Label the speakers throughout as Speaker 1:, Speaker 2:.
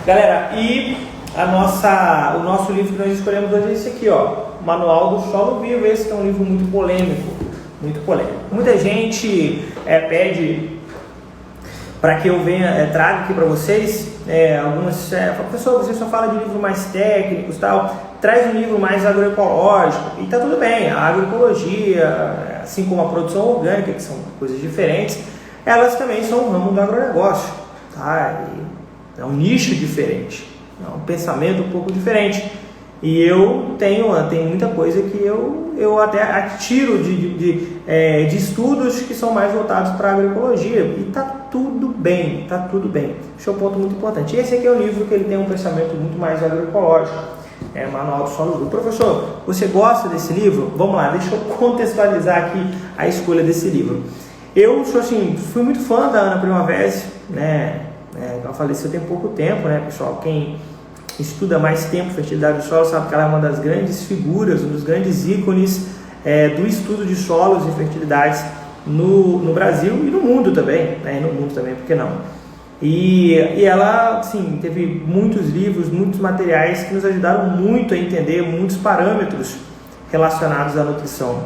Speaker 1: Galera, e o nosso livro que nós escolhemos hoje é esse aqui, ó, Manual do Solo Vivo. Esse é um livro muito polêmico, Muita gente pede para que eu traga aqui para vocês algumas... professor, você só fala de livros mais técnicos e tal, traz um livro mais agroecológico, e tá tudo bem. A agroecologia, assim como a produção orgânica, que são coisas diferentes, elas também são um ramo do agronegócio, tá? E é um nicho diferente, é um pensamento um pouco diferente. E eu tenho muita coisa que eu até tiro de estudos que são mais voltados para a agroecologia, e tá tudo bem. Esse é um ponto muito importante. Esse aqui é um livro que ele tem um pensamento muito mais agroecológico, Manual do Solo Vivo. Professor, você gosta desse livro? Vamos lá, deixa eu contextualizar aqui a escolha desse livro. Eu fui muito fã da Ana Primavera, ela faleceu tem pouco tempo, pessoal. Quem estuda mais tempo fertilidade do solo sabe que ela é uma das grandes figuras, um dos grandes ícones do estudo de solos e fertilidades no Brasil e no mundo também, por que não? E ela, teve muitos livros, muitos materiais que nos ajudaram muito a entender muitos parâmetros relacionados à nutrição.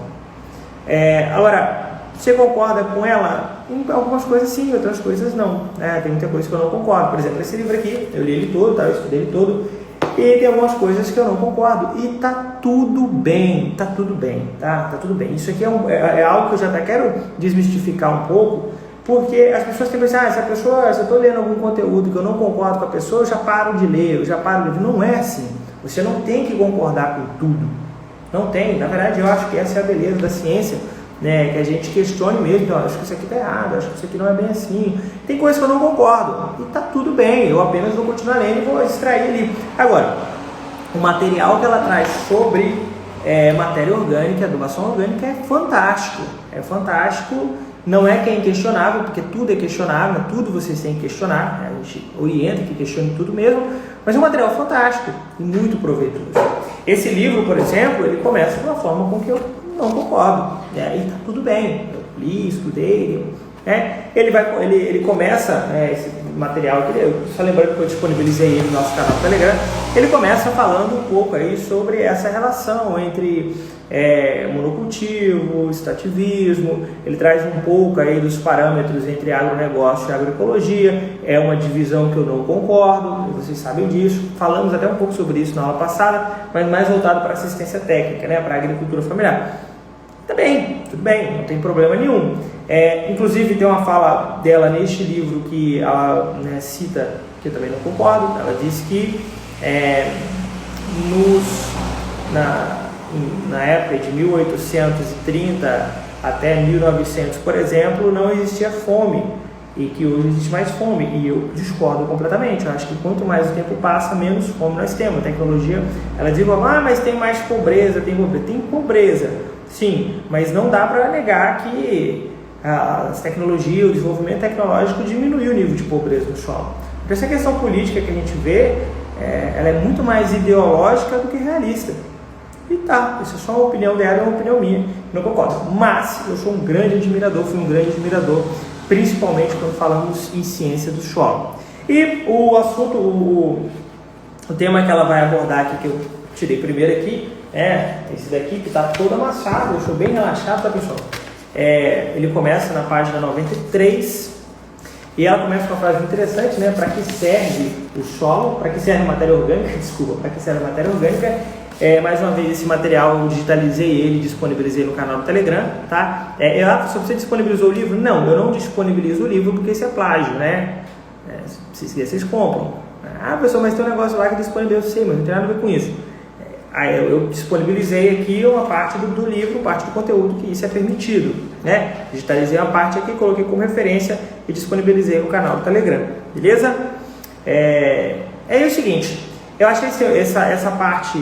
Speaker 1: Agora, você concorda com ela? Em algumas coisas sim, outras coisas não. Tem muita coisa que eu não concordo. Por exemplo, esse livro aqui, eu li ele todo, eu estudei ele todo, e tem algumas coisas que eu não concordo. E tá tudo bem, tá tudo bem. Isso aqui é algo que eu já até quero desmistificar um pouco, porque as pessoas têm que pensar, se eu estou lendo algum conteúdo que eu não concordo com a pessoa, eu já paro de ler, Não é assim. Você não tem que concordar com tudo. Não tem. Na verdade, eu acho que essa é a beleza da ciência, que a gente questione mesmo. Então, acho que isso aqui está errado, acho que isso aqui não é bem assim. Tem coisas que eu não concordo, e está tudo bem, eu apenas vou continuar lendo e vou extrair ali. Agora, o material que ela traz sobre matéria orgânica, adubação orgânica, é fantástico. Não é que é inquestionável, porque tudo é questionável, tudo vocês têm que questionar, a gente orienta que questione tudo mesmo, mas é um material fantástico e muito proveitoso. Esse livro, por exemplo, ele começa de uma forma com que eu não concordo, e está tudo bem, eu li, estudei, ele começa, esse material, só lembrando que eu disponibilizei ele no nosso canal do Telegram, ele começa falando um pouco aí sobre essa relação entre monocultivo, extrativismo. Ele traz um pouco aí dos parâmetros entre agronegócio e agroecologia, é uma divisão que eu não concordo, vocês sabem disso, falamos até um pouco sobre isso na aula passada, mas mais voltado para assistência técnica, para a agricultura familiar. Tudo bem, não tem problema nenhum. Inclusive tem uma fala dela neste livro que ela cita, que eu também não concordo. Ela disse que na época de 1830 até 1900, por exemplo, não existia fome, e que hoje existe mais fome, e eu discordo completamente. Eu acho que quanto mais o tempo passa, menos fome nós temos. A tecnologia, ela diz, mas tem mais pobreza, tem pobreza, sim, mas não dá para negar que as tecnologias, o desenvolvimento tecnológico diminuiu o nível de pobreza no solo. Por essa questão política que a gente vê, ela é muito mais ideológica do que realista. E isso é só uma opinião dela, é uma opinião minha, não concordo. Mas eu sou fui um grande admirador, principalmente quando falamos em ciência do solo. E o assunto, o tema que ela vai abordar aqui, que eu tirei primeiro aqui, esse daqui que está todo amassado, eu sou bem relaxado, tá, pessoal? Ele começa na página 93, e ela começa com uma frase interessante, para que serve o solo, para que serve a matéria orgânica, para que serve a matéria orgânica. Mais uma vez, esse material eu digitalizei ele, disponibilizei no canal do Telegram, tá? Se você disponibilizou o livro? Não, eu não disponibilizo o livro porque isso é plágio, se quiser, vocês compram. Pessoal, mas tem um negócio lá que disponibiliza, eu sei, mas não tem nada a ver com isso. Eu disponibilizei aqui uma parte do livro, parte do conteúdo, que isso é permitido, Digitalizei uma parte aqui, coloquei como referência e disponibilizei no canal do Telegram, beleza? O seguinte, eu acho que essa parte,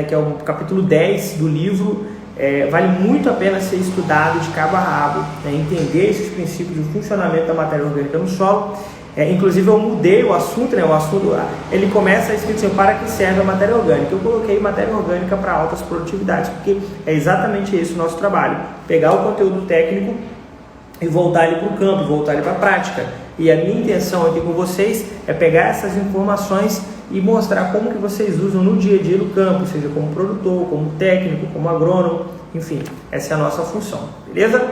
Speaker 1: que é o capítulo 10 do livro, vale muito a pena ser estudado de cabo a rabo, entender esses princípios do funcionamento da matéria orgânica no solo. Inclusive eu mudei o assunto, ele começa escrito assim, para que serve a matéria orgânica. Eu coloquei matéria orgânica para altas produtividades, porque é exatamente esse o nosso trabalho, pegar o conteúdo técnico e voltar ele para o campo, voltar ele para a prática. E a minha intenção aqui com vocês é pegar essas informações e mostrar como que vocês usam no dia a dia no campo, seja como produtor, como técnico, como agrônomo, enfim, essa é a nossa função, beleza?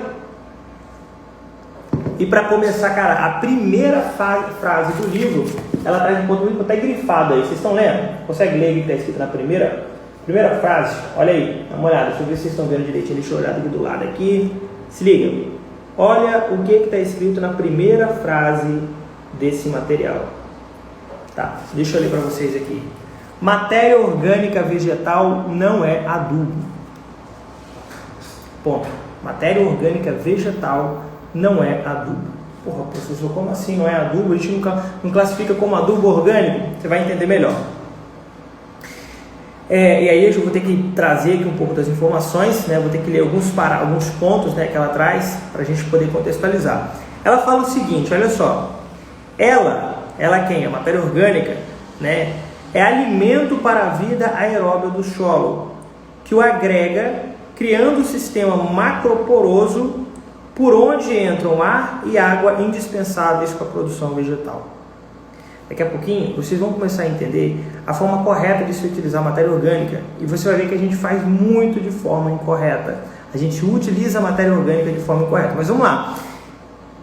Speaker 1: E para começar, cara, a primeira frase do livro, ela traz um ponto até grifado aí, vocês estão lendo? Consegue ler o que está escrito na primeira frase? Olha aí, dá uma olhada, deixa eu ver se vocês estão vendo direitinho, deixa eu olhar aqui do lado aqui, se liga. Olha o que está escrito na primeira frase desse material. Tá, deixa eu ler para vocês aqui. Matéria orgânica vegetal não é adubo. Ponto. Matéria orgânica vegetal não é adubo. Porra, professor, como assim não é adubo? A gente não classifica como adubo orgânico? Você vai entender melhor. E aí eu vou ter que trazer aqui um pouco das informações, né? Vou ter que ler alguns pontos, né, que ela traz para a gente poder contextualizar. Ela fala o seguinte, olha só, ela quem? A matéria orgânica, né, é alimento para a vida aeróbia do solo, que o agrega, criando um sistema macroporoso por onde entram ar e água indispensáveis para a produção vegetal. Daqui a pouquinho, vocês vão começar a entender a forma correta de se utilizar a matéria orgânica e você vai ver que a gente faz muito de forma incorreta. A gente utiliza a matéria orgânica de forma incorreta. Mas vamos lá.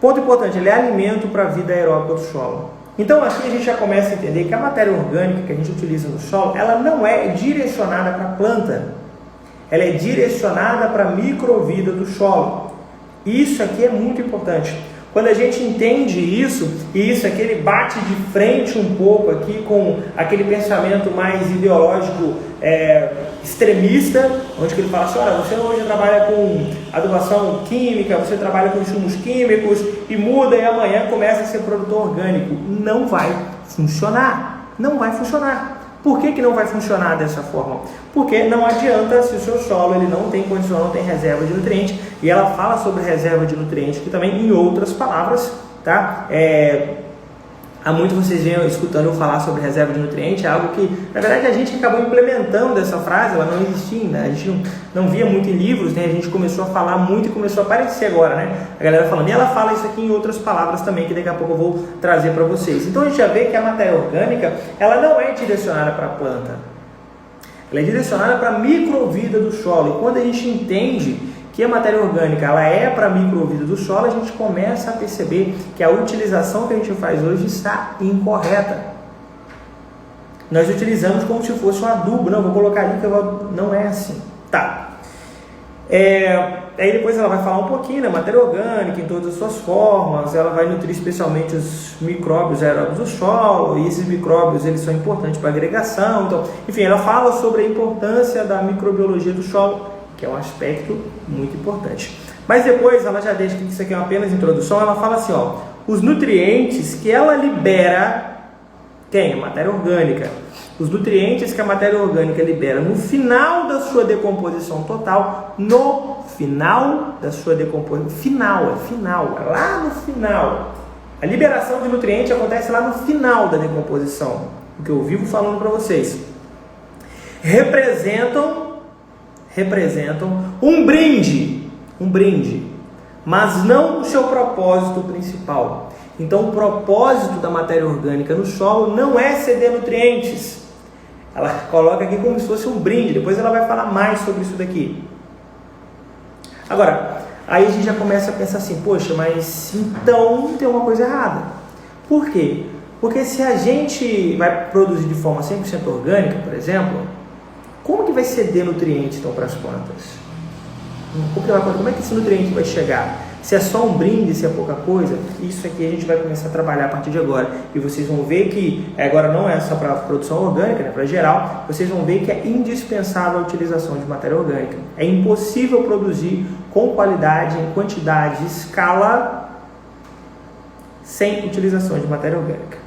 Speaker 1: Ponto importante, ele é alimento para a vida aeróbica do solo. Então aqui a gente já começa a entender que a matéria orgânica que a gente utiliza no solo, ela não é direcionada para a planta. Ela é direcionada para a microvida do solo. Isso aqui é muito importante. Quando a gente entende isso, e isso aqui ele bate de frente um pouco aqui com aquele pensamento mais ideológico extremista, onde ele fala assim, olha, você hoje trabalha com adubação química, você trabalha com insumos químicos e muda e amanhã começa a ser produtor orgânico. Não vai funcionar, não vai funcionar. Por que não vai funcionar dessa forma? Porque não adianta se o seu solo ele não tem condição, não tem reserva de nutriente. E ela fala sobre reserva de nutriente aqui também em outras palavras, tá? Há muito vocês vêm escutando eu falar sobre reserva de nutriente, é algo que, na verdade, a gente acabou implementando essa frase, ela não existia, né? A gente não via muito em livros, né? A gente começou a falar muito e começou a aparecer agora, né? A galera falando, e ela fala isso aqui em outras palavras também, que daqui a pouco eu vou trazer para vocês. Então a gente já vê que a matéria orgânica, ela não é direcionada para a planta, ela é direcionada para a microvida do solo. E quando a gente entende que a matéria orgânica ela é para a microvida do solo, a gente começa a perceber que a utilização que a gente faz hoje está incorreta. Nós utilizamos como se fosse um adubo, não, vou colocar ali que não é assim. Tá. Aí depois ela vai falar um pouquinho da matéria orgânica em todas as suas formas, ela vai nutrir especialmente os micróbios aeróbios do solo, e esses micróbios eles são importantes para a agregação. Então, enfim, ela fala sobre a importância da microbiologia do solo, que é um aspecto muito importante. Mas depois ela já deixa que isso aqui é apenas introdução, ela fala assim, ó, os nutrientes que ela libera, quem? A matéria orgânica. Os nutrientes que a matéria orgânica libera no final da sua decomposição total, no final da sua decomposição, final, é lá no final. A liberação de nutrientes acontece lá no final da decomposição, o que eu vivo falando para vocês. Representam um brinde, mas não o seu propósito principal. Então o propósito da matéria orgânica no solo não é ceder nutrientes. Ela coloca aqui como se fosse um brinde, depois ela vai falar mais sobre isso daqui. Agora, aí a gente já começa a pensar assim, poxa, mas então tem uma coisa errada. Por quê? Porque se a gente vai produzir de forma 100% orgânica, por exemplo, como que vai ceder nutrientes então para as plantas? Como é que esse nutriente vai chegar? Se é só um brinde, se é pouca coisa, isso aqui a gente vai começar a trabalhar a partir de agora. E vocês vão ver que agora não é só para a produção orgânica, né, para geral, vocês vão ver que é indispensável a utilização de matéria orgânica. É impossível produzir com qualidade, em quantidade, escala, sem utilização de matéria orgânica.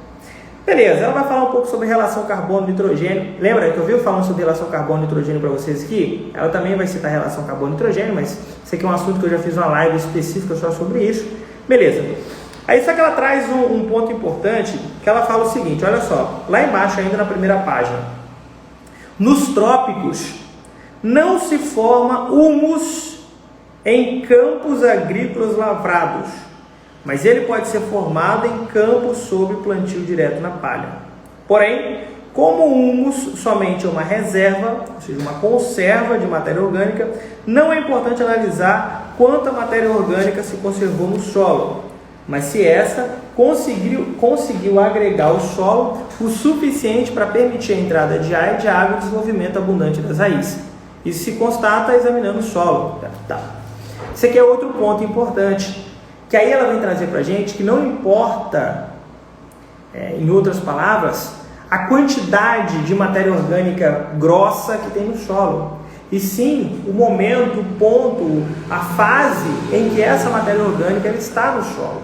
Speaker 1: Beleza, ela vai falar um pouco sobre relação carbono-nitrogênio. Lembra que eu vi falando sobre relação carbono-nitrogênio para vocês aqui? Ela também vai citar relação carbono-nitrogênio, mas isso aqui é um assunto que eu já fiz uma live específica só sobre isso. Beleza. Aí só que ela traz um ponto importante, que ela fala o seguinte, olha só, lá embaixo ainda na primeira página. Nos trópicos não se forma humus em campos agrícolas lavrados, mas ele pode ser formado em campos sob plantio direto na palha. Porém, como o humus somente é uma reserva, ou seja, uma conserva de matéria orgânica, não é importante analisar quanta matéria orgânica se conservou no solo, mas se essa conseguiu agregar ao solo o suficiente para permitir a entrada de ar e de água e o desenvolvimento abundante das raízes. Isso se constata examinando o solo. Tá. Esse aqui é outro ponto importante, que aí ela vem trazer para a gente que não importa, em outras palavras, a quantidade de matéria orgânica grossa que tem no solo, e sim o momento, o ponto, a fase em que essa matéria orgânica ela está no solo.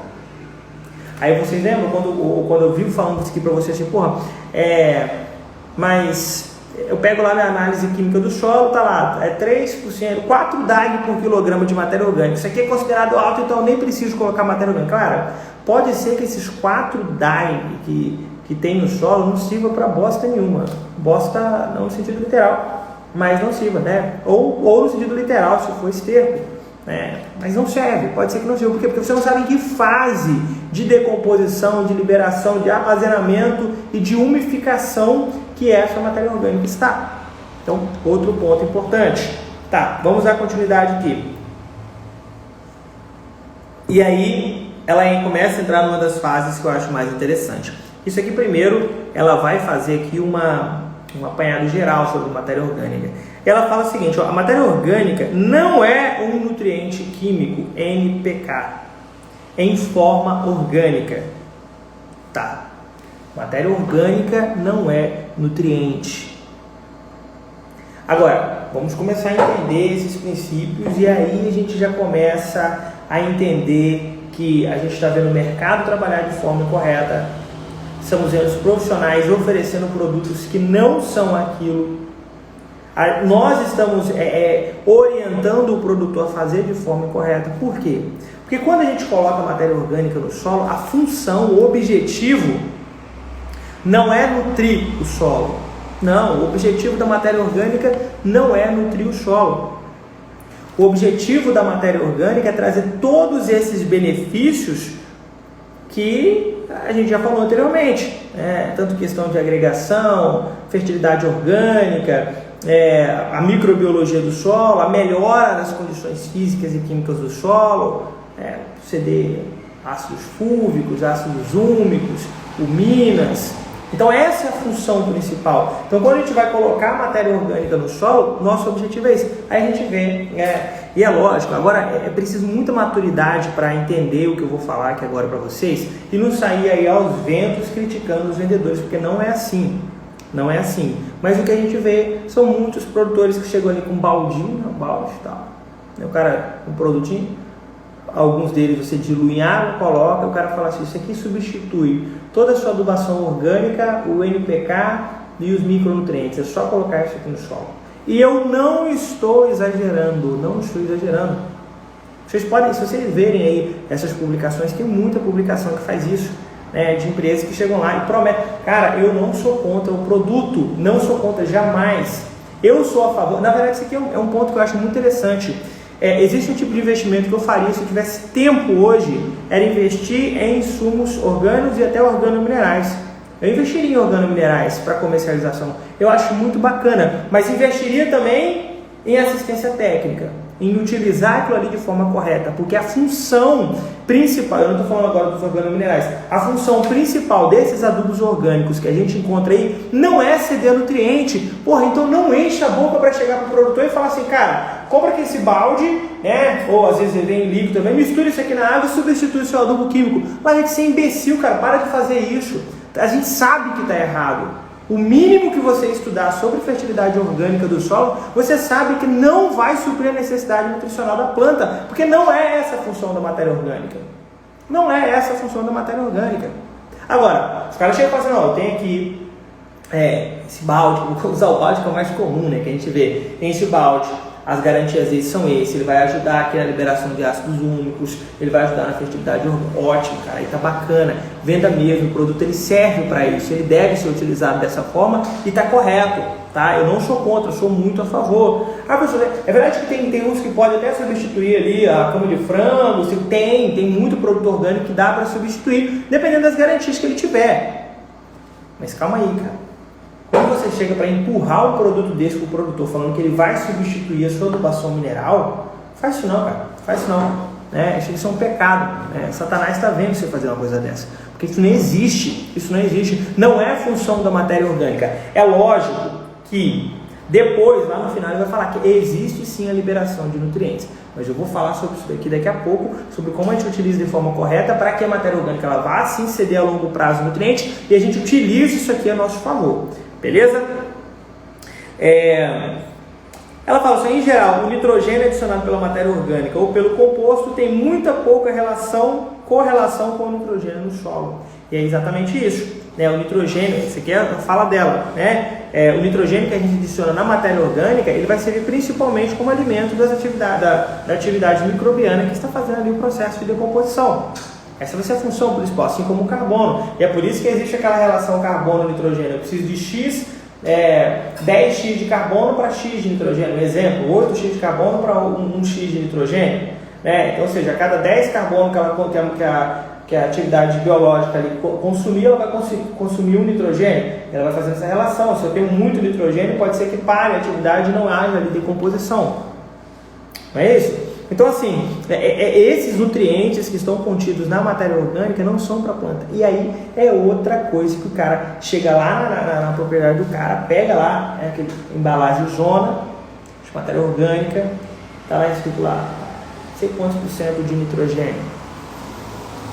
Speaker 1: Aí vocês lembram quando eu vivo falando isso aqui para vocês assim, mas eu pego lá minha análise química do solo, tá lá, 3%, 4 DAG por quilograma de matéria orgânica. Isso aqui é considerado alto, então eu nem preciso colocar matéria orgânica. Claro, pode ser que esses 4 DAG que tem no solo não sirva para bosta nenhuma. Bosta não no sentido literal, mas não sirva, né? Ou no sentido literal, se for esterco, né? Mas não serve, pode ser que não sirva. Por quê? Porque você não sabe em que fase de decomposição, de liberação, de armazenamento e de umificação que essa matéria orgânica está. Então, outro ponto importante. Tá, vamos dar continuidade aqui. E aí, ela começa a entrar numa das fases que eu acho mais interessante. Isso aqui, primeiro, ela vai fazer aqui um apanhado geral sobre matéria orgânica. Ela fala o seguinte, a matéria orgânica não é um nutriente químico, NPK, em forma orgânica. Tá. Matéria orgânica não é nutriente. Agora, vamos começar a entender esses princípios e aí a gente já começa a entender que a gente está vendo o mercado trabalhar de forma correta. Estamos vendo os profissionais oferecendo produtos que não são aquilo. Nós estamos orientando o produtor a fazer de forma correta. Por quê? Porque quando a gente coloca matéria orgânica no solo, a função, o objetivo não é nutrir o solo. Não, o objetivo da matéria orgânica não é nutrir o solo. O objetivo da matéria orgânica é trazer todos esses benefícios que a gente já falou anteriormente, tanto questão de agregação, fertilidade orgânica, a microbiologia do solo, a melhora das condições físicas e químicas do solo, ceder ácidos fúlvicos, ácidos úmicos, uminas. Então essa é a função principal. Então quando a gente vai colocar matéria orgânica no solo, nosso objetivo é esse. Aí a gente vê, e é lógico, agora é preciso muita maturidade para entender o que eu vou falar aqui agora para vocês e não sair aí aos ventos criticando os vendedores, porque não é assim. Não é assim. Mas o que a gente vê são muitos produtores que chegam ali com um baldinho, balde e tal. O cara com um produtinho, alguns deles você dilui em água, coloca, o cara fala assim, isso aqui substitui toda a sua adubação orgânica, o NPK e os micronutrientes, é só colocar isso aqui no solo. E eu não estou exagerando, Vocês podem, se vocês verem aí essas publicações, tem muita publicação que faz isso, de empresas que chegam lá e prometem. Cara, eu não sou contra o produto, não sou contra, jamais. Eu sou a favor. Na verdade, isso aqui é um ponto que eu acho muito interessante. Existe um tipo de investimento que eu faria se eu tivesse tempo hoje, era investir em insumos orgânicos e até organominerais. Eu investiria em organominerais para comercialização. Eu acho muito bacana, mas investiria também em assistência técnica, em utilizar aquilo ali de forma correta, porque a função principal, eu não estou falando agora dos organominerais, a função principal desses adubos orgânicos que a gente encontra aí não é ceder nutriente. Então não enche a boca para chegar para o produtor e falar assim, cara, compra aqui esse balde, ou às vezes ele vem líquido também, mistura isso aqui na água e substitui o seu adubo químico. Mas é que você é imbecil, cara, para de fazer isso. A gente sabe que está errado. O mínimo que você estudar sobre fertilidade orgânica do solo, você sabe que não vai suprir a necessidade nutricional da planta, porque não é essa a função da matéria orgânica. Não é essa a função da matéria orgânica. Agora, os caras chegam e falam assim, eu tenho aqui esse balde, vou usar o balde que é o mais comum, que a gente vê. Enche o balde, as garantias dele são esses, ele vai ajudar aqui na liberação de ácidos úmicos, ele vai ajudar na fertilidade ótima, cara, aí tá bacana, venda mesmo, o produto ele serve para isso, ele deve ser utilizado dessa forma e tá correto, tá? Eu não sou contra, eu sou muito a favor. Ah, professor, é verdade que tem uns que podem até substituir ali a cama de frango, tem muito produto orgânico que dá para substituir, dependendo das garantias que ele tiver. Mas calma aí, cara. Quando você chega para empurrar um produto desse para o produtor, falando que ele vai substituir a sua adubação mineral, faz isso não, cara, faz isso não. Né? Isso é um pecado. Né? Satanás está vendo você fazer uma coisa dessa. Porque isso não existe, não é função da matéria orgânica. É lógico que depois, lá no final, ele vai falar que existe sim a liberação de nutrientes. Mas eu vou falar sobre isso daqui daqui a pouco, sobre como a gente utiliza de forma correta para que a matéria orgânica ela vá sim ceder a longo prazo nutrientes e a gente utilize isso aqui a nosso favor. Beleza? Ela fala assim, em geral, o nitrogênio adicionado pela matéria orgânica ou pelo composto tem muita pouca correlação com o nitrogênio no solo. E é exatamente isso. Né? O nitrogênio, isso aqui é a fala dela, né? O nitrogênio que a gente adiciona na matéria orgânica, ele vai servir principalmente como alimento da atividade microbiana que está fazendo ali o processo de decomposição. Essa vai ser a função principal, assim como o carbono. E é por isso que existe aquela relação carbono-nitrogênio. Eu preciso de X, 10x de carbono para X de nitrogênio. Um exemplo, 8x de carbono para 1x de nitrogênio. Né? Então, ou seja, a cada 10 carbono que a atividade biológica ali consumir, ela vai consumir um nitrogênio. Ela vai fazendo essa relação. Se eu tenho muito nitrogênio, pode ser que pare a atividade e não haja ali decomposição. Não é isso? Então, assim, esses nutrientes que estão contidos na matéria orgânica não são para a planta. E aí é outra coisa que o cara chega lá na propriedade do cara, pega lá aquele embalagem zona de matéria orgânica, está lá escrito lá, não sei quantos % de nitrogênio.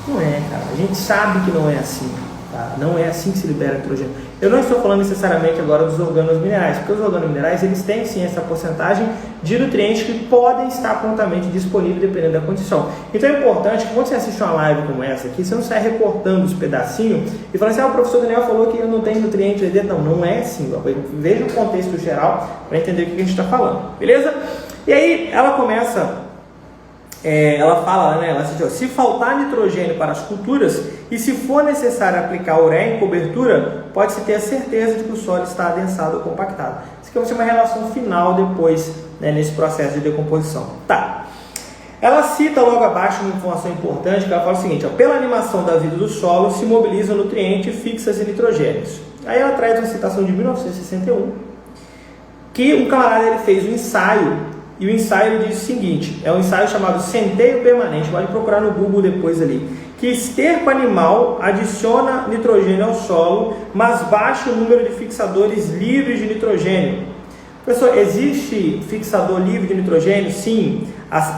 Speaker 1: Não é, cara. A gente sabe que não é assim. Tá? Não é assim que se libera nitrogênio. Eu não estou falando necessariamente agora dos organominerais, porque os organominerais eles têm sim essa porcentagem de nutrientes que podem estar prontamente disponíveis dependendo da condição. Então é importante que quando você assiste uma live como essa aqui, você não sai recortando os pedacinhos e falando assim, o professor Daniel falou que eu não tenho nutrientes aí dentro. Não é assim. Veja o contexto geral para entender o que a gente está falando. Beleza? E aí ela começa... ela fala, né, ela diz, se faltar nitrogênio para as culturas e se for necessário aplicar ureia em cobertura, pode-se ter a certeza de que o solo está adensado ou compactado. Isso aqui vai ser uma relação final depois, né, nesse processo de decomposição. Tá. Ela cita logo abaixo uma informação importante, que ela fala o seguinte, pela animação da vida do solo se mobilizam nutrientes fixos e nitrogênios. Aí ela traz uma citação de 1961, que um camarada ele fez um ensaio. E o ensaio diz o seguinte, é um ensaio chamado centeio permanente, pode procurar no Google depois ali, que esterco animal adiciona nitrogênio ao solo, mas baixa o número de fixadores livres de nitrogênio. Professor, existe fixador livre de nitrogênio? Sim, as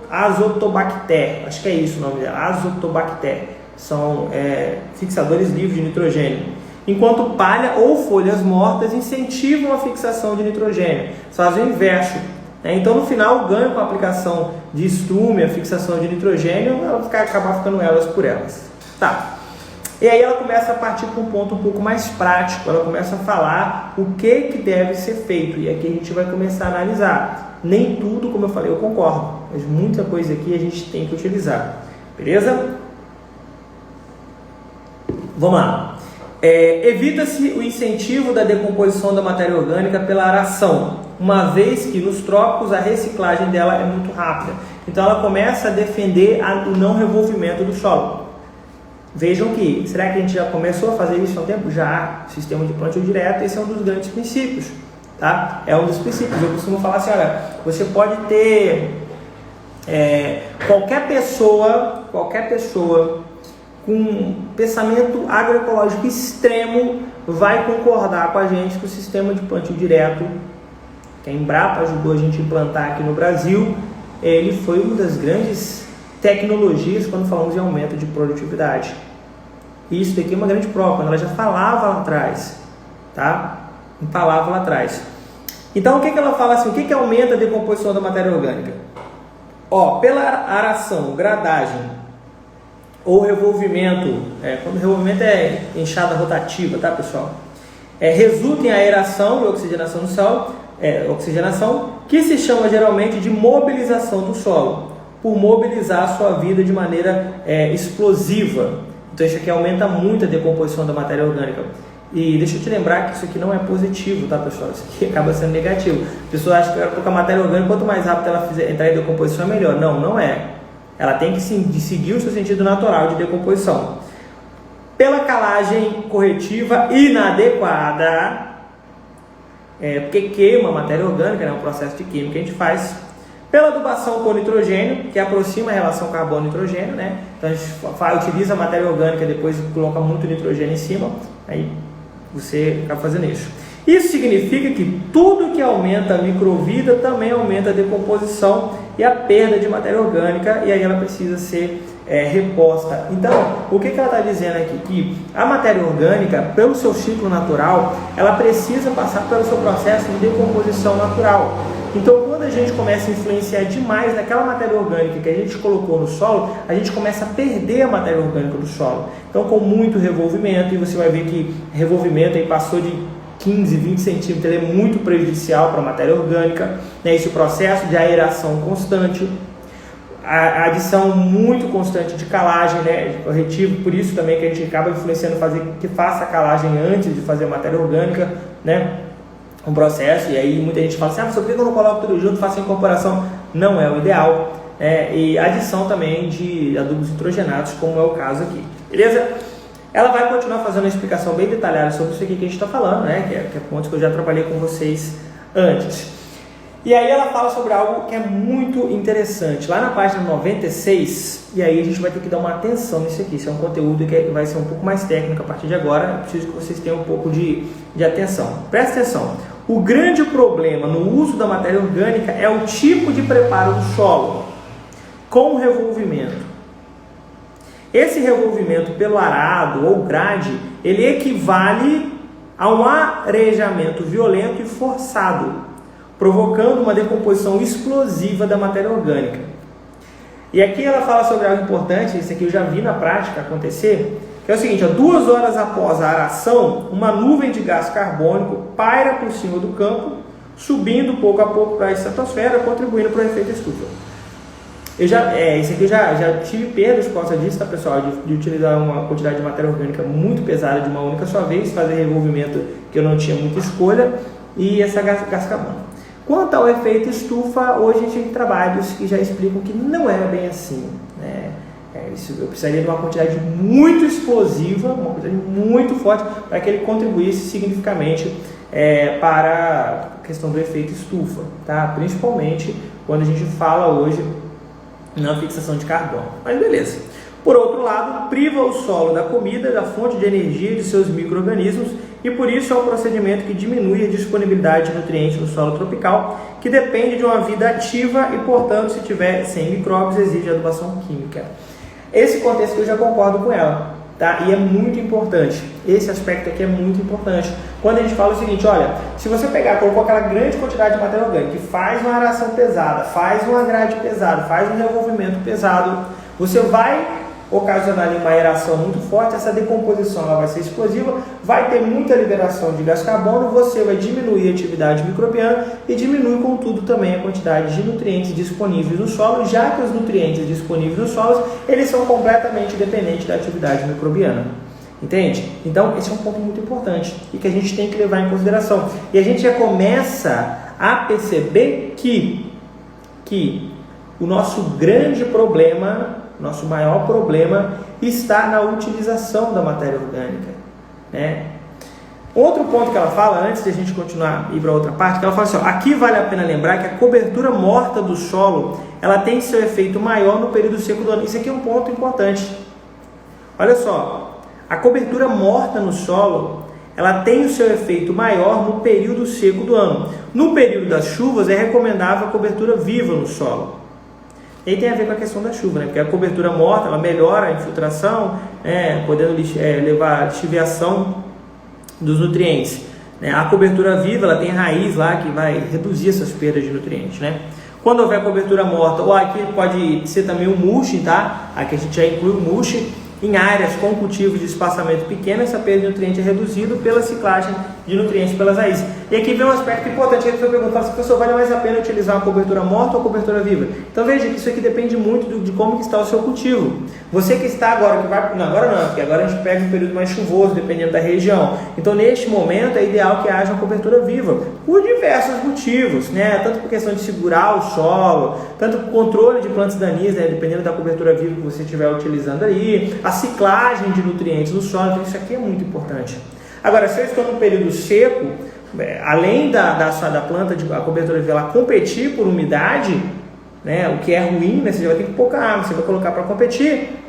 Speaker 1: azotobacter, acho que é isso o nome dela, azotobacter, são fixadores livres de nitrogênio. Enquanto palha ou folhas mortas incentivam a fixação de nitrogênio, fazem o inverso. Então, no final, o ganho com a aplicação de estrume, a fixação de nitrogênio, ela vai acabar ficando elas por elas. Tá. E aí ela começa a partir para um ponto um pouco mais prático, ela começa a falar o que deve ser feito, e aqui a gente vai começar a analisar. Nem tudo, como eu falei, eu concordo, mas muita coisa aqui a gente tem que utilizar. Beleza? Vamos lá. Evita-se o incentivo da decomposição da matéria orgânica pela aração, uma vez que nos trópicos a reciclagem dela é muito rápida. Então ela começa a defender o não revolvimento do solo. Vejam que, será que a gente já começou a fazer isso há um tempo? Já, sistema de plantio direto, esse é um dos grandes princípios. Tá? É um dos princípios. Eu costumo falar assim, olha, você pode ter qualquer pessoa com pensamento agroecológico extremo vai concordar com a gente que o sistema de plantio direto, que a Embrapa ajudou a gente a implantar aqui no Brasil, ele foi uma das grandes tecnologias quando falamos em aumento de produtividade. E isso daqui é uma grande prova, quando ela já falava lá atrás, tá? Falava lá atrás. Então, o que ela fala assim? O que aumenta a decomposição da matéria orgânica? Pela aração, gradagem, ou revolvimento, quando o revolvimento é enxada rotativa, tá pessoal? Resulta em aeração e oxigenação do solo, oxigenação, que se chama geralmente de mobilização do solo, por mobilizar a sua vida de maneira explosiva. Então isso aqui aumenta muito a decomposição da matéria orgânica. E deixa eu te lembrar que isso aqui não é positivo, tá, pessoal? Isso aqui acaba sendo negativo. A pessoa acha que a matéria orgânica, quanto mais rápido ela entrar em decomposição, é melhor. Não, não é. Ela tem que seguir o seu sentido natural de decomposição. Pela calagem corretiva inadequada, porque queima a matéria orgânica, é um processo de química que a gente faz. Pela adubação com nitrogênio, que aproxima a relação carbono-nitrogênio, né? Então a gente utiliza a matéria orgânica, depois coloca muito nitrogênio em cima, aí você acaba fazendo isso. Isso significa que tudo que aumenta a microvida também aumenta a decomposição e a perda de matéria orgânica, e aí ela precisa ser reposta. Então, o que ela está dizendo aqui? Que a matéria orgânica, pelo seu ciclo natural, ela precisa passar pelo seu processo de decomposição natural. Então, quando a gente começa a influenciar demais naquela matéria orgânica que a gente colocou no solo, a gente começa a perder a matéria orgânica do solo. Então, com muito revolvimento, e você vai ver que revolvimento aí passou de 15, 20 centímetros, ele é muito prejudicial para a matéria orgânica, né? Esse processo de aeração constante, a adição muito constante de calagem, né? Corretivo, por isso também que a gente acaba influenciando que faça a calagem antes de fazer a matéria orgânica, né? Um processo, e aí muita gente fala assim, por que eu não coloco tudo junto, faço a incorporação? Não é o ideal, e adição também de adubos nitrogenados, como é o caso aqui, beleza? Ela vai continuar fazendo uma explicação bem detalhada sobre isso aqui que a gente está falando, né? Que é pontos que eu já trabalhei com vocês antes. E aí ela fala sobre algo que é muito interessante, lá na página 96, e aí a gente vai ter que dar uma atenção nisso aqui. Isso é um conteúdo que vai ser um pouco mais técnico a partir de agora, eu preciso que vocês tenham um pouco de atenção. Presta atenção. O grande problema no uso da matéria orgânica é o tipo de preparo do solo, com revolvimento. Esse revolvimento pelo arado ou grade, ele equivale a um arejamento violento e forçado, provocando uma decomposição explosiva da matéria orgânica. E aqui ela fala sobre algo importante, isso aqui eu já vi na prática acontecer, que é o seguinte, 2 horas após a aração, uma nuvem de gás carbônico paira por cima do campo, subindo pouco a pouco para a estratosfera, contribuindo para o efeito estufa. Isso aqui eu já tive perdas por causa disso, tá, pessoal? De utilizar uma quantidade de matéria orgânica muito pesada de uma única só vez, fazer revolvimento que eu não tinha muita escolha, e essa gás carbônico. Quanto ao efeito estufa, hoje a gente tem trabalhos que já explicam que não é bem assim, né? Eu precisaria de uma quantidade muito explosiva, uma quantidade muito forte, para que ele contribuísse significativamente para a questão do efeito estufa, tá? Principalmente quando a gente fala hoje na fixação de carbono. Mas beleza. Por outro lado, priva o solo da comida, da fonte de energia de seus micro-organismos, e por isso é um procedimento que diminui a disponibilidade de nutrientes no solo tropical, que depende de uma vida ativa e, portanto, se tiver sem micróbios, exige adubação química. Esse contexto eu já concordo com ela, tá? E é muito importante. Esse aspecto aqui é muito importante. Quando a gente fala o seguinte, olha, se você colocou aquela grande quantidade de matéria orgânica, que faz uma aração pesada, faz uma grade pesada, faz um revolvimento pesado, você vai ocasionar uma aeração muito forte, essa decomposição ela vai ser explosiva, vai ter muita liberação de gás carbono, você vai diminuir a atividade microbiana e diminui, contudo, também a quantidade de nutrientes disponíveis no solo, já que os nutrientes disponíveis nos solos, eles são completamente dependentes da atividade microbiana. Entende? Então, esse é um ponto muito importante e que a gente tem que levar em consideração. E a gente já começa a perceber que o nosso grande problema, nosso maior problema está na utilização da matéria orgânica, né? Outro ponto que ela fala, antes de a gente continuar e ir para outra parte, que ela fala assim, ó, aqui vale a pena lembrar que a cobertura morta do solo, ela tem seu efeito maior no período seco do ano. Isso aqui é um ponto importante. Olha só, a cobertura morta no solo, ela tem o seu efeito maior no período seco do ano. No período das chuvas, é recomendável a cobertura viva no solo. E aí tem a ver com a questão da chuva, né? Porque a cobertura morta, ela melhora a infiltração, podendo levar a lixiviação dos nutrientes, né? A cobertura viva, ela tem raiz lá que vai reduzir essas perdas de nutrientes, né? Quando houver cobertura morta, ou aqui pode ser também o mulching, tá? Aqui a gente já inclui o mulching. Em áreas com cultivos de espaçamento pequeno, essa perda de nutriente é reduzida pela ciclagem de nutrientes pelas raízes. E aqui vem um aspecto importante que a gente vai perguntar se professor, vale mais a pena utilizar uma cobertura morta ou cobertura viva? Então veja que isso aqui depende muito de como que está o seu cultivo. Você que está agora, porque agora a gente pega um período mais chuvoso, dependendo da região. Então neste momento é ideal que haja uma cobertura viva, por diversos motivos, né? Tanto por questão de segurar o solo, tanto por controle de plantas daninhas, né? Dependendo da cobertura viva que você estiver utilizando ali, a ciclagem de nutrientes no solo, então isso aqui é muito importante. Agora, se eu estou num período seco, além da planta, a cobertura viva, ela competir por umidade, né? O que é ruim, né? Você vai ter pouca água, você vai colocar para competir,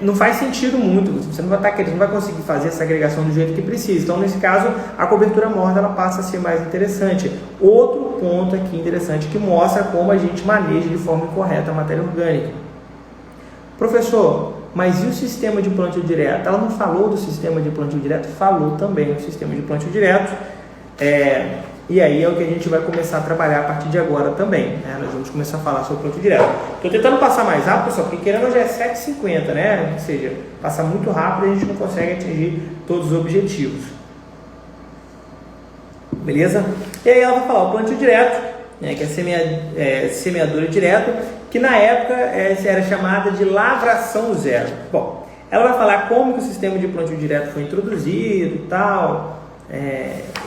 Speaker 1: não faz sentido muito, você não vai conseguir fazer essa agregação do jeito que precisa. Então nesse caso a cobertura morta ela passa a ser mais interessante. Outro ponto aqui interessante que mostra como a gente maneja de forma correta a matéria orgânica. Professor, mas e o sistema de plantio direto? Ela não falou do sistema de plantio direto? Falou também do sistema de plantio direto. E aí é o que a gente vai começar a trabalhar a partir de agora também, né? Nós vamos começar a falar sobre plantio direto. Estou tentando passar mais rápido, pessoal, porque querendo já é 7h50, né? Ou seja, passa muito rápido e a gente não consegue atingir todos os objetivos. Beleza? E aí ela vai falar o plantio direto, né? Que é semeadura direto, que na época era chamada de lavração zero. Bom, ela vai falar como que o sistema de plantio direto foi introduzido e tal.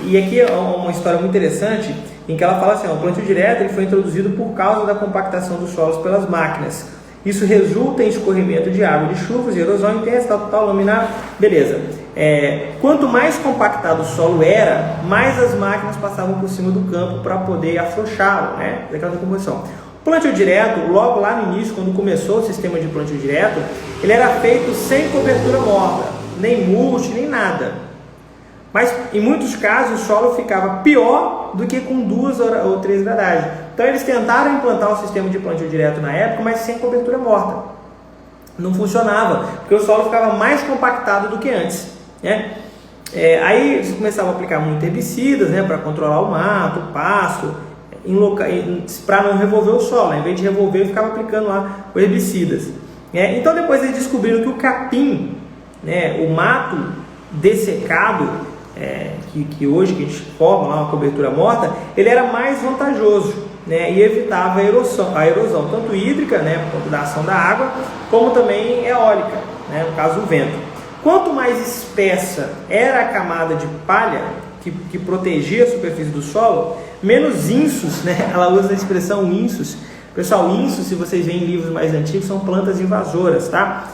Speaker 1: E aqui é uma história muito interessante em que ela fala assim, o plantio direto ele foi introduzido por causa da compactação dos solos pelas máquinas. Isso resulta em escorrimento de água de chuvas, erosão intensa, tal, laminar, beleza. Quanto mais compactado o solo era, mais as máquinas passavam por cima do campo para poder afrouxá-lo, né? Daquela decomposição. O plantio direto, logo lá no início, quando começou o sistema de plantio direto, ele era feito sem cobertura morta, nem mulch, nem nada. Mas em muitos casos o solo ficava pior do que com 2 ou 3 gradagens. Então eles tentaram implantar um sistema de plantio direto na época, mas sem cobertura morta. Não funcionava, porque o solo ficava mais compactado do que antes, né? Aí eles começavam a aplicar muito herbicidas, né, para controlar o mato, o pasto, para não revolver o solo, né? Em vez de revolver, ficava aplicando lá os herbicidas. Então depois eles descobriram que o capim, né, o mato dessecado, que hoje que a gente forma lá uma cobertura morta, ele era mais vantajoso, né, e evitava a erosão tanto hídrica, né, por conta da ação da água, como também eólica, né, no caso do vento. Quanto mais espessa era a camada de palha que protegia a superfície do solo, menos insos, né, ela usa a expressão insos. Pessoal, insos, se vocês veem em livros mais antigos, são plantas invasoras, tá?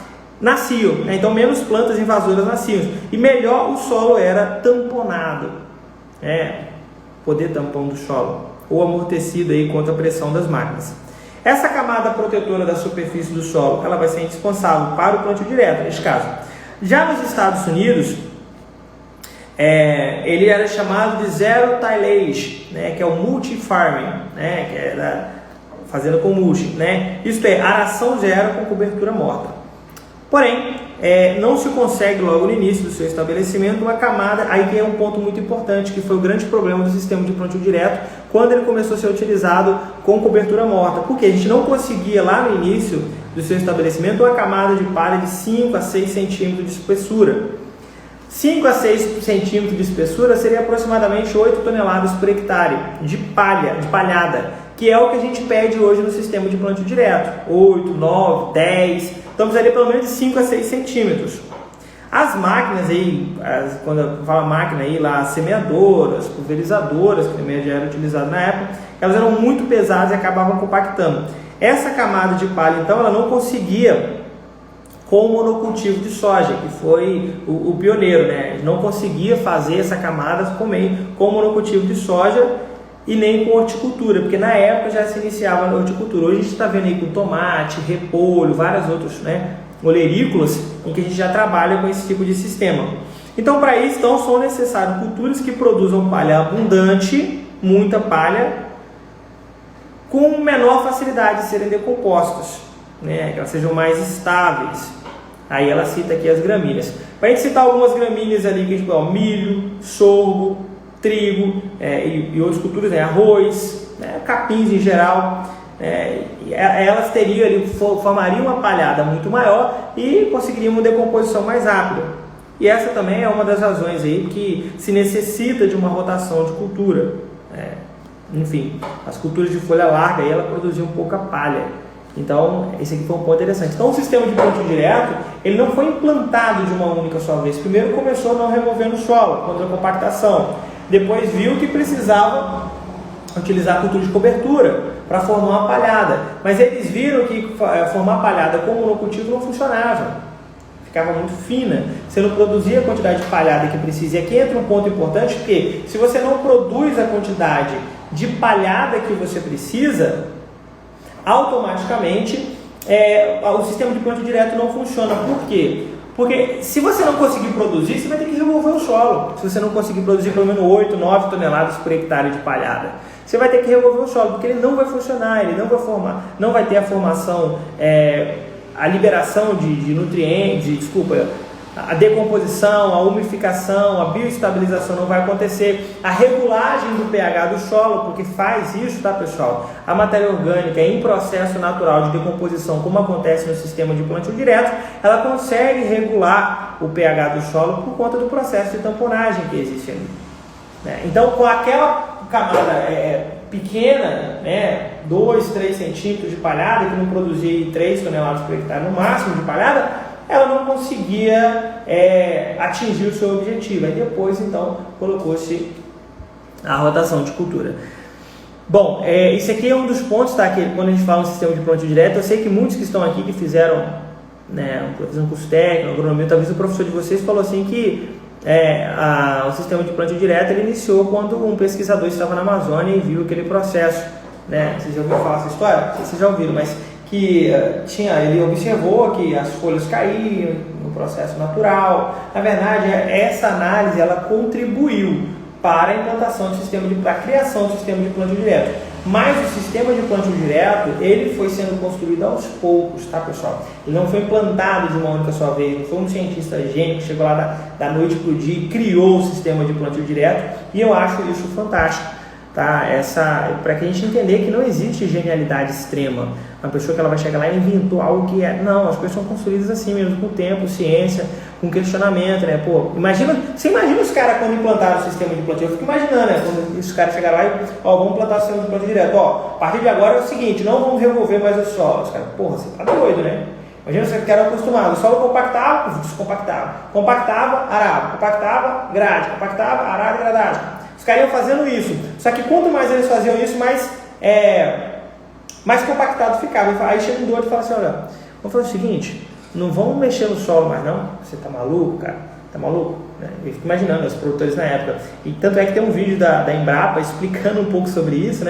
Speaker 1: Nasciam, né? Então menos plantas invasoras nasciam e melhor o solo era tamponado, poder tampão do solo ou amortecido aí contra a pressão das máquinas. Essa camada protetora da superfície do solo, ela vai ser indispensável para o plantio direto neste caso. Já nos Estados Unidos, ele era chamado de zero tillage, né? Que é o multi-farming, né? Que era fazenda com mulch, né? Isto é, aração zero com cobertura morta. Porém, não se consegue logo no início do seu estabelecimento uma camada, aí tem um ponto muito importante, que foi o grande problema do sistema de plantio direto, quando ele começou a ser utilizado com cobertura morta, porque a gente não conseguia lá no início do seu estabelecimento uma camada de palha de 5 a 6 centímetros de espessura. 5 a 6 centímetros de espessura seria aproximadamente 8 toneladas por hectare de palhada, que é o que a gente pede hoje no sistema de plantio direto, 8, 9, 10, então precisaria pelo menos de 5 a 6 centímetros. As máquinas aí, quando eu falo máquina aí, lá, as semeadoras, pulverizadoras, que também já era utilizado na época, elas eram muito pesadas e acabavam compactando. Essa camada de palha, então, ela não conseguia com o monocultivo de soja, que foi o pioneiro, né? Não conseguia fazer essa camada com o monocultivo de soja e nem com horticultura, porque na época já se iniciava a horticultura. Hoje a gente está vendo aí com tomate, repolho, vários outros, né, olerícolas, em que a gente já trabalha com esse tipo de sistema. Então, para isso, são necessárias culturas que produzam palha abundante, muita palha, com menor facilidade de serem decompostas, né, que elas sejam mais estáveis. Aí ela cita aqui as gramíneas. Para a gente citar algumas gramíneas ali, que a gente milho, sorgo, trigo e outras culturas, né, arroz, né, capins em geral, elas teriam ali, formariam uma palhada muito maior e conseguiriam uma decomposição mais rápida. E essa também é uma das razões aí que se necessita de uma rotação de cultura. Enfim, as culturas de folha larga aí, ela produziu pouca palha. Então, esse aqui foi um ponto interessante. Então, o sistema de plantio direto, ele não foi implantado de uma única só vez. Primeiro começou não removendo o solo, contra a compactação. Depois viu que precisava utilizar a cultura de cobertura para formar uma palhada. Mas eles viram que formar palhada com monocultivo não funcionava. Ficava muito fina, você não produzia a quantidade de palhada que precisa. E aqui entra um ponto importante, porque se você não produz a quantidade de palhada que você precisa, automaticamente o sistema de plantio direto não funciona. Por quê? Porque se você não conseguir produzir, você vai ter que remover o solo. Se você não conseguir produzir pelo menos 8, 9 toneladas por hectare de palhada, você vai ter que remover o solo, porque ele não vai funcionar, ele não vai formar, não vai ter a formação, a liberação de nutrientes, a decomposição, a umificação, a bioestabilização não vai acontecer, a regulagem do pH do solo, porque faz isso, tá, pessoal? A matéria orgânica em processo natural de decomposição, como acontece no sistema de plantio direto, ela consegue regular o pH do solo por conta do processo de tamponagem que existe ali. Então, com aquela camada pequena, 2, 3 centímetros de palhada, que não produzia 3 toneladas por hectare no máximo de palhada, ela não conseguia atingir o seu objetivo. Aí depois, então, colocou-se a rotação de cultura. Bom, isso aqui é um dos pontos, tá? Que quando a gente fala no sistema de plantio direto, eu sei que muitos que estão aqui que fizeram um curso técnico, agronomia, talvez o professor de vocês falou assim que o sistema de plantio direto ele iniciou quando um pesquisador estava na Amazônia e viu aquele processo, Vocês já ouviram falar essa história? Não sei se vocês já ouviram, mas que ele observou que as folhas caíam no processo natural. Na verdade, essa análise ela contribuiu para a implantação do sistema para a criação do sistema de plantio direto. Mas o sistema de plantio direto, ele foi sendo construído aos poucos, tá, pessoal? Ele não foi implantado de uma única só vez, não foi um cientista gênio que chegou lá da noite para o dia e criou o sistema de plantio direto, e eu acho isso fantástico. Tá? Para que a gente entender que não existe genialidade extrema, uma pessoa que ela vai chegar lá e inventou algo que não, as coisas são construídas assim mesmo, com tempo, ciência, com questionamento, você imagina os caras quando implantaram o sistema de plantio, eu fico imaginando, quando os caras chegaram lá e, vamos implantar o sistema de plantio direto, a partir de agora é o seguinte, não vamos revolver mais o solo, os caras, você tá doido, Imagina você que era acostumado, o solo compactava, descompactava, compactava, arava, compactava, grade, compactava, arava e gradagem. Os caras iam fazendo isso, só que quanto mais eles faziam isso, mais compactado ficava. Aí chega um do outro e fala assim, olha, vamos fazer o seguinte, não vamos mexer no solo mais não, você tá maluco, cara, tá maluco? Eu fico imaginando os produtores na época, e tanto é que tem um vídeo da Embrapa explicando um pouco sobre isso,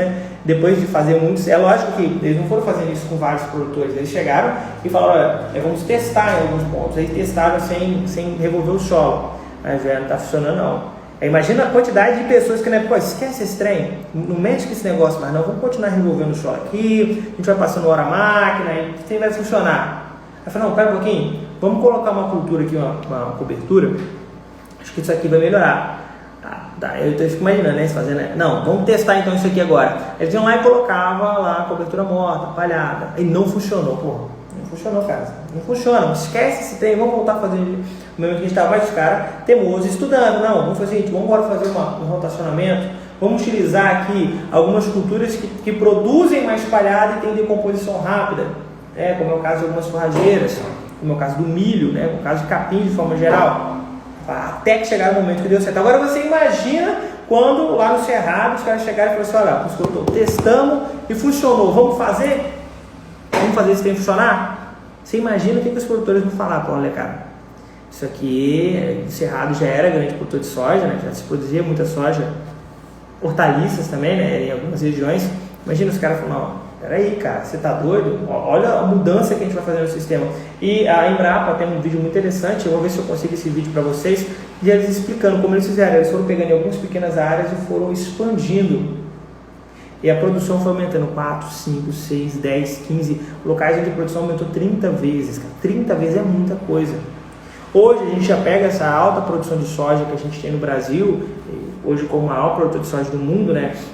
Speaker 1: depois de fazer muitos, é lógico que eles não foram fazendo isso com vários produtores, eles chegaram e falaram, olha, vamos testar em alguns pontos, eles testaram sem revolver o solo, mas não está funcionando não. Imagina a quantidade de pessoas que esquece esse trem, não mexe com esse negócio mais não, vamos continuar revolvendo o solo aqui, a gente vai passando hora a máquina, e o trem vai funcionar. Aí falou, não, pera um pouquinho, vamos colocar uma cultura aqui, uma cobertura, acho que isso aqui vai melhorar. Eu fico imaginando, fazendo, não, vamos testar então isso aqui agora. Eles iam lá e colocavam lá a cobertura morta, palhada, e não funcionou, não funcionou, cara, não funciona, esquece esse trem, vamos voltar a fazer no momento que a gente estava mais os caras teimosos estudando, não, vamos fazer isso, vamos agora fazer um rotacionamento, vamos utilizar aqui algumas culturas que produzem mais palhada e tem decomposição rápida, como é o caso de algumas forrageiras, como é o caso do milho, como é o caso de capim de forma geral, até que chegar o momento que deu certo. Agora você imagina quando lá no Cerrado os caras chegaram e falaram assim, olha, testamos e funcionou, vamos fazer esse trem funcionar? Você imagina o que os produtores vão falar, olha, cara, isso aqui, o Cerrado já era grande produtor de soja, já se produzia muita soja, hortaliças também, em algumas regiões. Imagina os caras falando, peraí, cara, você tá doido? Olha a mudança que a gente vai fazer no sistema. E a Embrapa tem um vídeo muito interessante, eu vou ver se eu consigo esse vídeo para vocês, e eles explicando como eles fizeram. Eles foram pegando em algumas pequenas áreas e foram expandindo. E a produção foi aumentando 4, 5, 6, 10, 15 locais onde a produção aumentou 30 vezes. 30 vezes é muita coisa. Hoje a gente já pega essa alta produção de soja que a gente tem no Brasil, hoje como o maior produtor de soja do mundo,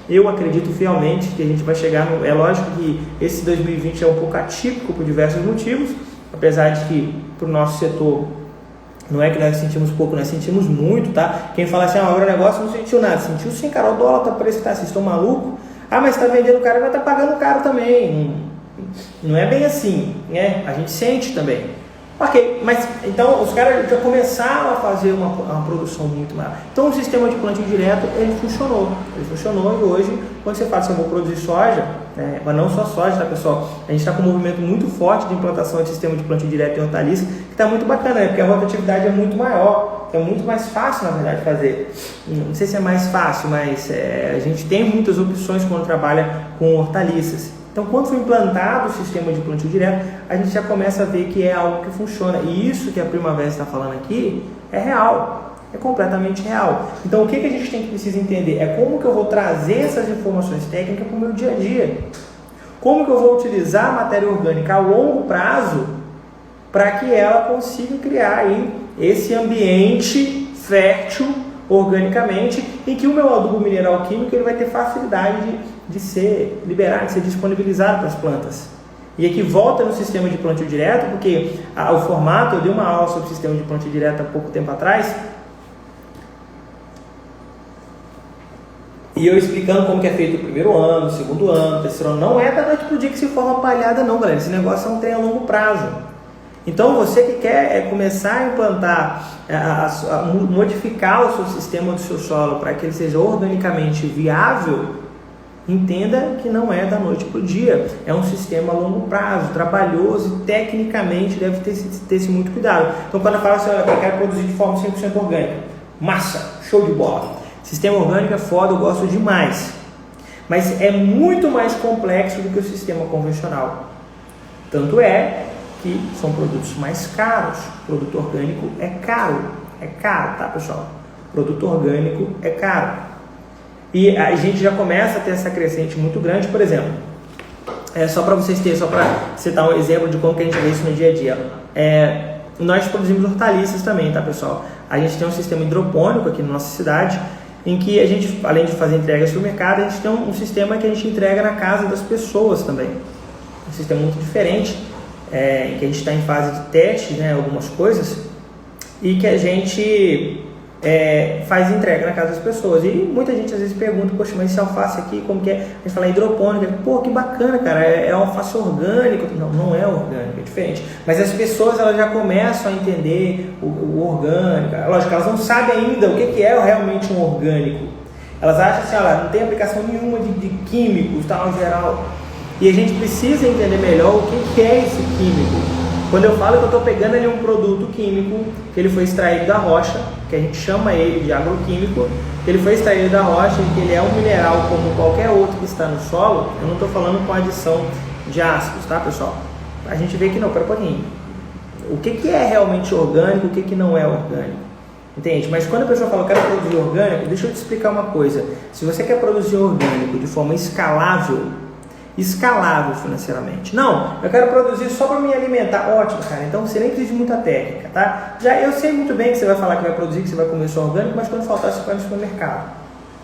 Speaker 1: eu acredito fielmente que a gente vai chegar é lógico que esse 2020 é um pouco atípico por diversos motivos, apesar de que para o nosso setor Não é que nós sentimos pouco, nós sentimos muito, tá? Quem fala assim, agronegócio não sentiu nada. Sentiu sim, cara, o dólar tá por esse que tá, vocês estão malucos? Mas tá vendendo caro, vai estar pagando caro também. Não é bem assim, né? A gente sente também. Ok, mas então os caras já começaram a fazer uma produção muito maior. Então o sistema de plantio direto, ele funcionou e hoje, quando você fala assim, eu vou produzir soja, mas não só soja, tá pessoal? A gente está com um movimento muito forte de implantação de sistema de plantio direto em hortaliça, que está muito bacana, né? Porque a rotatividade é muito maior, é muito mais fácil, na verdade, fazer. Não sei se é mais fácil, mas a gente tem muitas opções quando trabalha com hortaliças. Então, quando foi implantado o sistema de plantio direto, a gente já começa a ver que é algo que funciona. E isso que a Primavera está falando aqui é real, é completamente real. Então, o que a gente precisa entender é como que eu vou trazer essas informações técnicas para o meu dia a dia. Como que eu vou utilizar a matéria orgânica a longo prazo para que ela consiga criar aí esse ambiente fértil organicamente, em que o meu adubo mineral químico ele vai ter facilidade de ser liberado, de ser disponibilizado para as plantas. E aqui volta no sistema de plantio direto, porque o formato, eu dei uma aula sobre o sistema de plantio direto há pouco tempo atrás, e eu explicando como que é feito o primeiro ano, o segundo ano, o terceiro ano. Não é da noite para o dia que se forma palhada não, galera. Esse negócio é um trem a longo prazo. Então, você que quer começar a implantar, modificar o seu sistema do seu solo para que ele seja organicamente viável, entenda que não é da noite para o dia. É um sistema a longo prazo, trabalhoso e tecnicamente deve ter-se muito cuidado. Então, quando eu falo assim, olha, eu quero produzir de forma 100% orgânica, massa, show de bola. Sistema orgânico é foda, eu gosto demais. Mas é muito mais complexo do que o sistema convencional. Tanto é que são produtos mais caros. Produto orgânico é caro, tá, pessoal? Produto orgânico é caro. E a gente já começa a ter essa crescente muito grande, por exemplo, só para vocês terem, só para citar um exemplo de como que a gente vê isso no dia a dia. Nós produzimos hortaliças também, tá, pessoal? A gente tem um sistema hidropônico aqui na nossa cidade, em que a gente, além de fazer entregas no mercado, a gente tem um sistema que a gente entrega na casa das pessoas também. Um sistema muito diferente, em que a gente está em fase de teste, né, algumas coisas, e que a gente faz entrega na casa das pessoas. E muita gente às vezes pergunta, poxa, mas esse alface aqui, como que é? A gente fala hidropônica. Pô, que bacana, cara, é alface orgânico. Não, não é orgânico, é diferente. Mas as pessoas elas já começam a entender o orgânico. Lógico, elas não sabem ainda o que é realmente um orgânico. Elas acham assim, olha, não tem aplicação nenhuma de químicos, tal, em geral. E a gente precisa entender melhor o que é esse químico. Quando eu falo que eu estou pegando ali um produto químico, que ele foi extraído da rocha, que a gente chama ele de agroquímico, que ele foi extraído da rocha e que ele é um mineral como qualquer outro que está no solo, eu não estou falando com adição de ácidos, tá, pessoal? A gente vê que não, pera um pouquinho. O que é realmente orgânico, o que não é orgânico? Entende? Mas quando a pessoa fala, eu quero produzir orgânico, deixa eu te explicar uma coisa. Se você quer produzir orgânico de forma escalável financeiramente. Não, eu quero produzir só para me alimentar. Ótimo, cara. Então você nem precisa de muita técnica, tá? Já eu sei muito bem que você vai falar que vai produzir, que você vai comer só orgânico, mas quando faltar você vai no supermercado,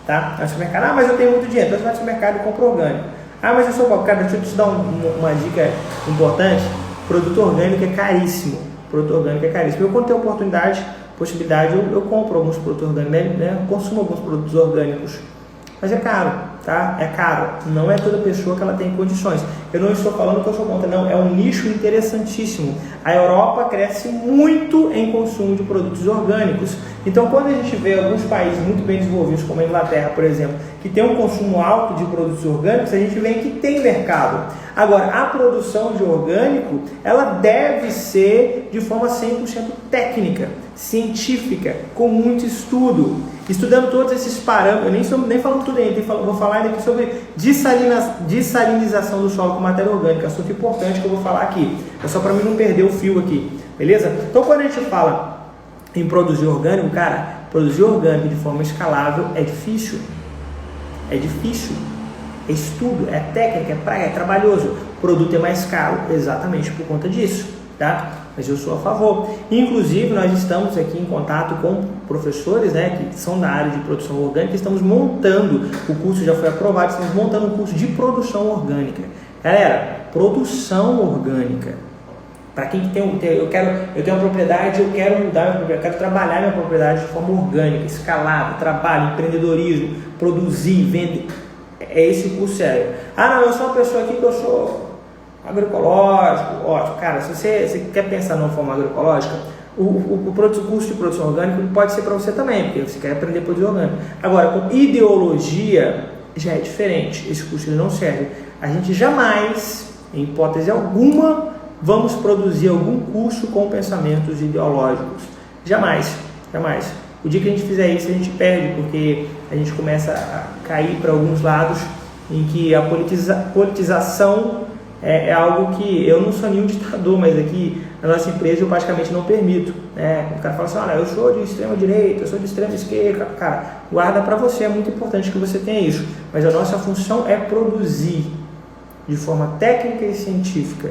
Speaker 1: tá? No supermercado, mas eu tenho muito dinheiro, então você vai no supermercado e compra orgânico. Mas eu sou pobre, cara, deixa eu te dar uma dica importante. Produto orgânico é caríssimo. Eu quando tenho possibilidade, eu compro alguns produtos orgânicos, né? Eu consumo alguns produtos orgânicos. Mas é caro, tá? É caro. Não é toda pessoa que ela tem condições. Eu não estou falando que eu sou contra, não. É um nicho interessantíssimo. A Europa cresce muito em consumo de produtos orgânicos. Então, quando a gente vê alguns países muito bem desenvolvidos, como a Inglaterra, por exemplo, que tem um consumo alto de produtos orgânicos, a gente vê que tem mercado. Agora, a produção de orgânico, ela deve ser de forma 100% técnica, científica, com muito estudo. Estudando todos esses parâmetros, eu nem falo tudo ainda, vou falar ainda aqui sobre dessalinização do solo com matéria orgânica, assunto importante que eu vou falar aqui, é só para mim não perder o fio aqui, beleza? Então quando a gente fala em produzir orgânico, cara, produzir orgânico de forma escalável é difícil, é estudo, é técnica, é praia, é trabalhoso, o produto é mais caro exatamente por conta disso, tá? Mas eu sou a favor. Inclusive, nós estamos aqui em contato com professores, né, que são da área de produção orgânica, estamos montando, o curso já foi aprovado, estamos montando um curso de produção orgânica. Galera, produção orgânica. Para quem tem eu tenho uma propriedade, eu quero mudar minha propriedade, eu quero trabalhar minha propriedade de forma orgânica, escalável, trabalho, empreendedorismo, produzir, vender. É esse curso sério. Ah, não, eu sou uma pessoa aqui que eu sou agroecológico, ótimo. Cara, se você quer pensar numa forma agroecológica, o curso de produção orgânica pode ser para você também, porque você quer aprender a produzir orgânico. Agora, com ideologia, já é diferente. Esse curso ele não serve. A gente jamais, em hipótese alguma, vamos produzir algum curso com pensamentos ideológicos. Jamais, jamais. O dia que a gente fizer isso, a gente perde, porque a gente começa a cair para alguns lados em que a politização é algo que eu não sou nenhum ditador, mas aqui na nossa empresa eu praticamente não permito. O cara fala assim, olha, eu sou de extrema direita, eu sou de extrema esquerda. Cara, guarda para você, é muito importante que você tenha isso. Mas a nossa função é produzir de forma técnica e científica.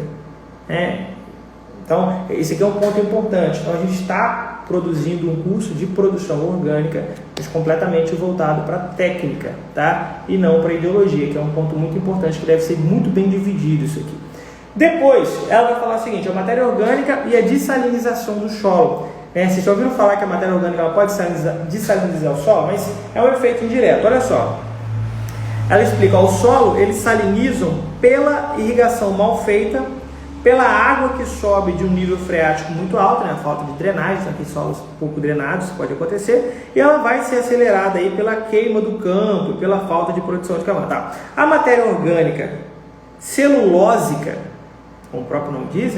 Speaker 1: Então, esse aqui é um ponto importante. Então, a gente está produzindo um curso de produção orgânica, mas completamente voltado para a técnica, tá? E não para a ideologia, que é um ponto muito importante, que deve ser muito bem dividido isso aqui. Depois, ela vai falar o seguinte, a matéria orgânica e a dessalinização do solo. Vocês já ouviram falar que a matéria orgânica ela pode dessalinizar o solo? Mas é um efeito indireto, olha só. Ela explica, o solo, eles salinizam pela irrigação mal feita, pela água que sobe de um nível freático muito alto, a falta de drenagem, aqui solos pouco drenados, pode acontecer, e ela vai ser acelerada aí pela queima do campo, pela falta de produção de carbono. Tá? A matéria orgânica celulósica, como o próprio nome diz,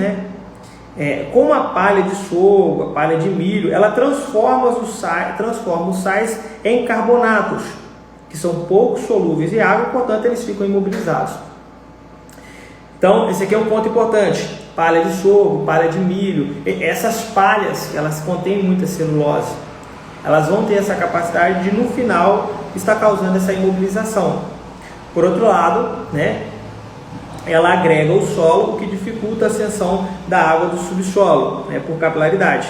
Speaker 1: como a palha de sorgo, a palha de milho, ela transforma os sais em carbonatos, que são pouco solúveis em água, portanto eles ficam imobilizados. Então, esse aqui é um ponto importante. Palha de sorgo, palha de milho. Essas palhas, elas contêm muita celulose. Elas vão ter essa capacidade de, no final, estar causando essa imobilização. Por outro lado, ela agrega o solo, o que dificulta a ascensão da água do subsolo, por capilaridade.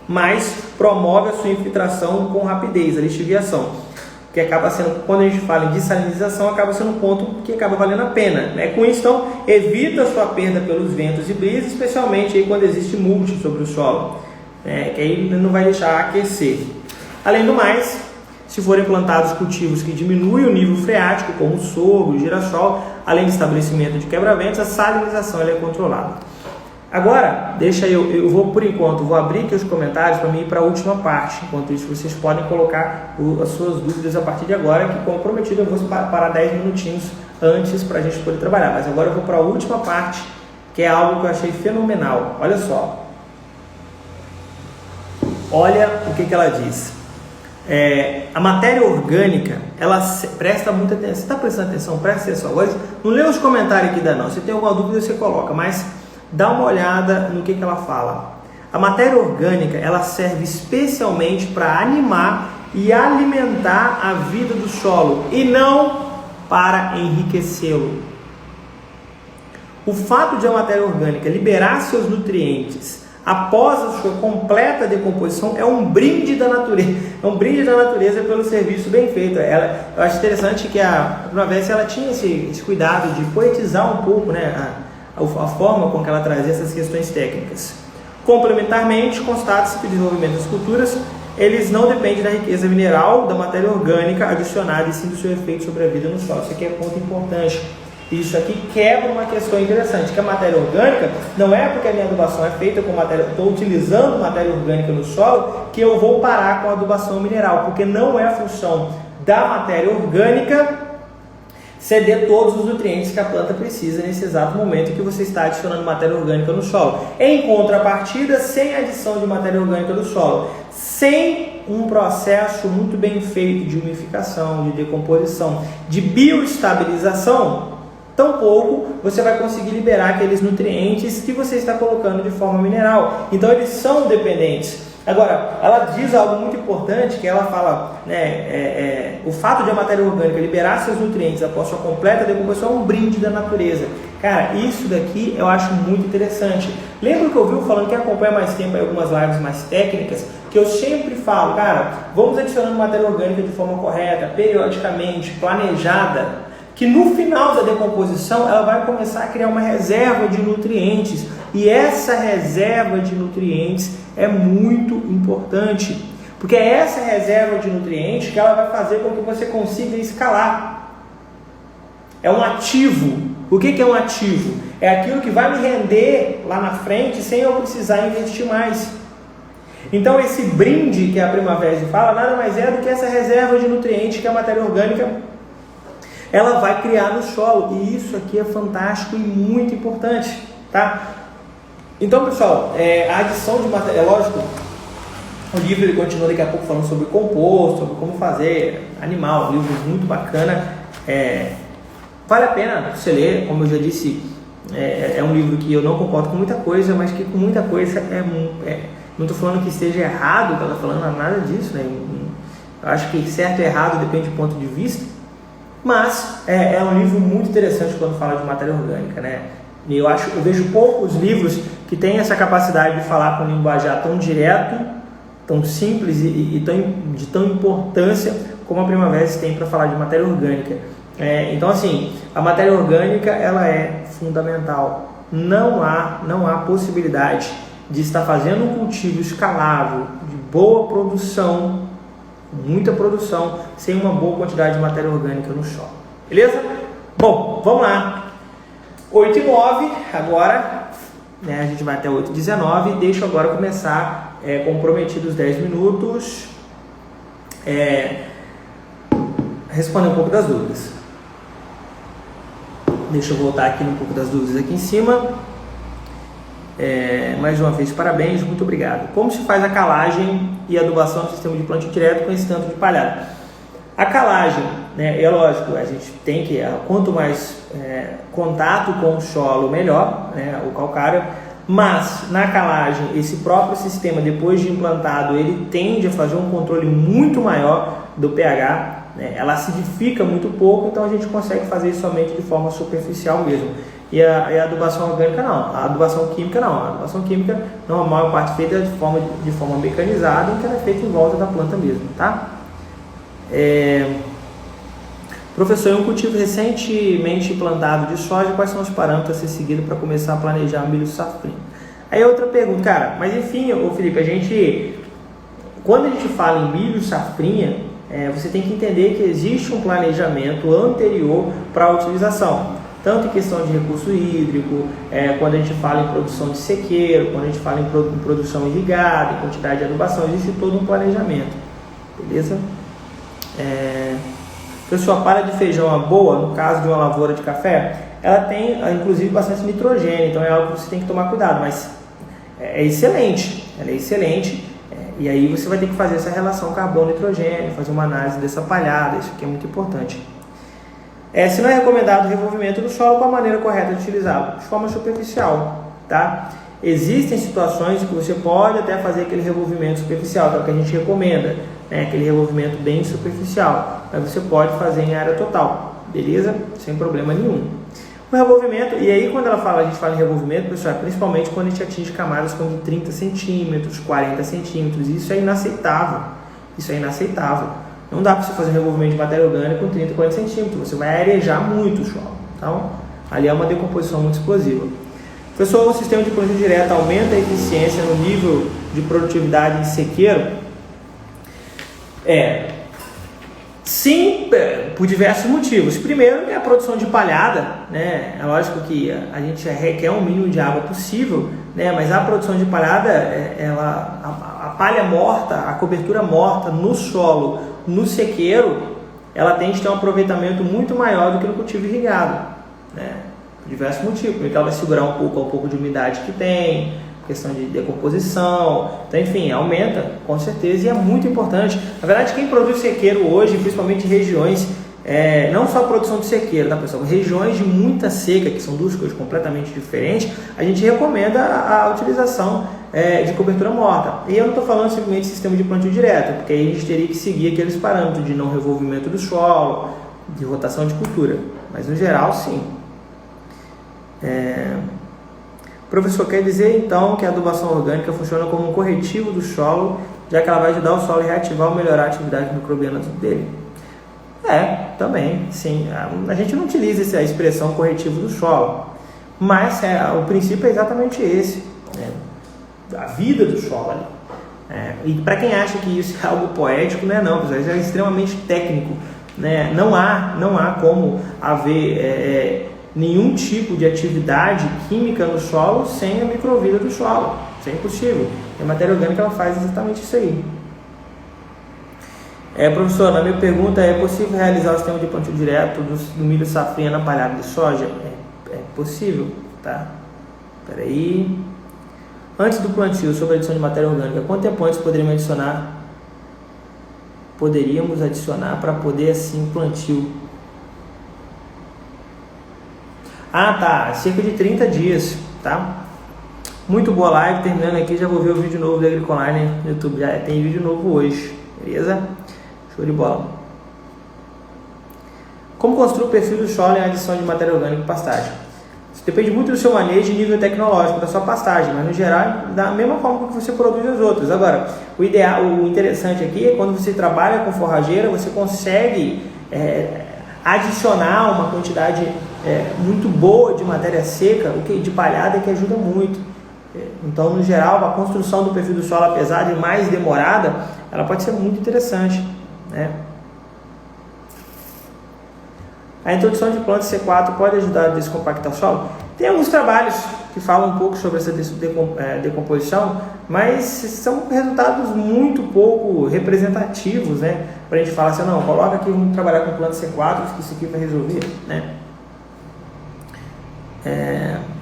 Speaker 1: Mas promove a sua infiltração com rapidez, a lixiviação. Que acaba sendo, quando a gente fala em dessalinização, acaba sendo um ponto que acaba valendo a pena. Com isso, então, evita a sua perda pelos ventos e brisas, especialmente aí quando existe mulch sobre o solo, que aí não vai deixar aquecer. Além do mais, se forem plantados cultivos que diminuem o nível freático, como o sorgo, o girassol, além de estabelecimento de quebra-ventos, a salinização ela é controlada. Agora, deixa eu vou por enquanto, vou abrir aqui os comentários para mim ir para a última parte. Enquanto isso, vocês podem colocar as suas dúvidas a partir de agora, que como prometido eu vou parar 10 minutinhos antes para a gente poder trabalhar. Mas agora eu vou para a última parte, que é algo que eu achei fenomenal. Olha só. Olha o que ela diz. A matéria orgânica, ela presta muita atenção. Você está prestando atenção? Presta atenção. Agora, não lê os comentários aqui não. Se tem alguma dúvida, você coloca, mas dá uma olhada no que ela fala. A matéria orgânica, ela serve especialmente para animar e alimentar a vida do solo e não para enriquecê-lo. O fato de a matéria orgânica liberar seus nutrientes após a sua completa decomposição é um brinde da natureza. É um brinde da natureza pelo serviço bem feito. Eu acho interessante que a Primavera ela tinha esse cuidado de poetizar um pouco, a forma com que ela trazia essas questões técnicas. Complementarmente, constata-se que o desenvolvimento das culturas eles não dependem da riqueza mineral da matéria orgânica adicionada e sim do seu efeito sobre a vida no solo. Isso aqui é um ponto importante. Isso aqui quebra uma questão interessante, que a matéria orgânica não é porque a minha adubação é feita com matéria, estou utilizando matéria orgânica no solo, que eu vou parar com a adubação mineral, porque não é a função da matéria orgânica ceder todos os nutrientes que a planta precisa nesse exato momento que você está adicionando matéria orgânica no solo. Em contrapartida, sem adição de matéria orgânica no solo, sem um processo muito bem feito de umificação, de decomposição, de bioestabilização, tampouco você vai conseguir liberar aqueles nutrientes que você está colocando de forma mineral. Então eles são dependentes. Agora, ela diz algo muito importante, que ela fala, o fato de a matéria orgânica liberar seus nutrientes após sua completa decomposição é um brinde da natureza. Cara, isso daqui eu acho muito interessante. Lembra que eu vi falando que acompanha mais tempo em algumas lives mais técnicas, que eu sempre falo, cara, vamos adicionando matéria orgânica de forma correta, periodicamente, planejada, que no final da decomposição ela vai começar a criar uma reserva de nutrientes E essa reserva de nutrientes é muito importante, porque é essa reserva de nutrientes que ela vai fazer com que você consiga escalar. É um ativo. O que é um ativo? É aquilo que vai me render lá na frente sem eu precisar investir mais. Então esse brinde que a Primavera fala nada mais é do que essa reserva de nutrientes que a matéria orgânica ela vai criar no solo. E isso aqui é fantástico e muito importante, tá? Então, pessoal, a adição de matéria, lógico, o livro ele continua daqui a pouco falando sobre composto, sobre como fazer animal, um livro muito bacana, vale a pena você ler, como eu já disse, é um livro que eu não concordo com muita coisa, mas que com muita coisa não estou falando que esteja errado, ela falando nada disso, né? Eu acho que certo e errado depende do ponto de vista, mas é um livro muito interessante quando fala de matéria orgânica, né? E eu vejo poucos livros que têm essa capacidade de falar com um linguajar tão direto, tão simples e de tão importância como a Primavera tem para falar de matéria orgânica. Então, assim, a matéria orgânica ela é fundamental. Não há possibilidade de estar fazendo um cultivo escalável, de boa produção, muita produção, sem uma boa quantidade de matéria orgânica no solo. Beleza? Bom, vamos lá. 8 e 9, agora, né, a gente vai até 8 e 19, deixa eu agora começar, comprometidos 10 minutos, responder um pouco das dúvidas. Deixa eu voltar aqui um pouco das dúvidas aqui em cima. Mais uma vez, parabéns, muito obrigado. Como se faz a calagem e adubação do sistema de plantio direto com esse tanto de palhada? A calagem, né, é lógico, a gente tem que, quanto mais contato com o solo, melhor, né, o calcário, mas na calagem, esse próprio sistema, depois de implantado, ele tende a fazer um controle muito maior do pH, né, ela acidifica muito pouco, então a gente consegue fazer isso somente de forma superficial mesmo. E a adubação orgânica não, a adubação química não. A adubação química, não, a maior parte feita de forma mecanizada, que ela é feita em volta da planta mesmo, tá? Professor, em um cultivo recentemente implantado de soja, quais são os parâmetros a ser seguidos para começar a planejar o milho safrinha? Aí outra pergunta, cara, mas enfim, Felipe, quando a gente fala em milho safrinha, você tem que entender que existe um planejamento anterior para a utilização, tanto em questão de recurso hídrico, quando a gente fala em produção de sequeiro, quando a gente fala em produção irrigada, em quantidade de adubação, existe todo um planejamento, beleza? Pessoal, a palha de feijão é boa, no caso de uma lavoura de café, ela tem inclusive bastante nitrogênio, então é algo que você tem que tomar cuidado, mas é excelente, ela é excelente, e aí você vai ter que fazer essa relação carbono-nitrogênio, fazer uma análise dessa palhada, isso aqui é muito importante. Se não é recomendado o revolvimento do solo, qual a maneira correta de utilizá-lo? De forma superficial, tá? Existem situações que você pode até fazer aquele revolvimento superficial, que é o que a gente recomenda, né? Aquele revolvimento bem superficial, mas você pode fazer em área total, beleza? Sem problema nenhum. O revolvimento, e aí quando a gente fala em revolvimento, pessoal, principalmente quando a gente atinge camadas como de 30 centímetros, 40 centímetros, isso é inaceitável, Não dá para você fazer um revolvimento de matéria orgânica com 30, 40 centímetros, você vai arejar muito o solo, então ali é uma decomposição muito explosiva. Professor, o sistema de plantio direto aumenta a eficiência no nível de produtividade de sequeiro? Sim, por diversos motivos. Primeiro é a produção de palhada, né? É lógico que a gente requer um mínimo de água possível, né? Mas a produção de palhada, a palha morta, a cobertura morta no solo, no sequeiro, ela tende a ter um aproveitamento muito maior do que no cultivo irrigado, né? Por diversos motivos, porque ela vai segurar um pouco de umidade que tem, questão de decomposição, então enfim, aumenta com certeza e é muito importante. Na verdade, quem produz sequeiro hoje, principalmente em regiões, não só a produção de sequeiro, tá, pessoal? Regiões de muita seca, que são duas coisas completamente diferentes, a gente recomenda a utilização de cobertura morta. E eu não estou falando simplesmente de sistema de plantio direto, porque aí a gente teria que seguir aqueles parâmetros de não revolvimento do solo, de rotação de cultura, mas no geral sim. Professor, quer dizer então que a adubação orgânica funciona como um corretivo do solo, já que ela vai ajudar o solo a reativar ou melhorar a atividade microbiana dele? Também, sim. A gente não utiliza essa expressão corretivo do solo, Mas o princípio é exatamente esse, né? A vida do solo ali. E para quem acha que isso é algo poético, não é não, pessoal, isso é extremamente técnico, né? Não há como haver nenhum tipo de atividade química no solo sem a microvida do solo. Isso é impossível. A matéria orgânica ela faz exatamente isso aí. Professor, a minha pergunta é possível realizar o sistema de plantio direto do milho safrinha na palhada de soja? É possível, tá? Espera aí. Antes do plantio, sobre a adição de matéria orgânica, quanto tempo antes poderíamos adicionar para poder assim plantio? Tá, cerca de 30 dias, tá? Muito boa live, terminando aqui, já vou ver o vídeo novo da Agricoline no YouTube, já tem vídeo novo hoje, beleza? Show de bola. Como construir o perfil do solo em adição de matéria orgânica e pastagem? Isso depende muito do seu manejo e nível tecnológico da sua pastagem, mas no geral, da mesma forma que você produz as outras. Agora, o interessante aqui é quando você trabalha com forrageira, você consegue adicionar uma quantidade muito boa de matéria seca, de palhada, que ajuda muito. Então, no geral, a construção do perfil do solo, apesar de mais demorada, ela pode ser muito interessante, né? A introdução de plantas C4 pode ajudar a descompactar o solo? Tem alguns trabalhos que falam um pouco sobre essa decomposição, mas são resultados muito pouco representativos, né? Para a gente falar assim, não, coloca aqui, vamos trabalhar com planta C4, que isso aqui vai resolver, né?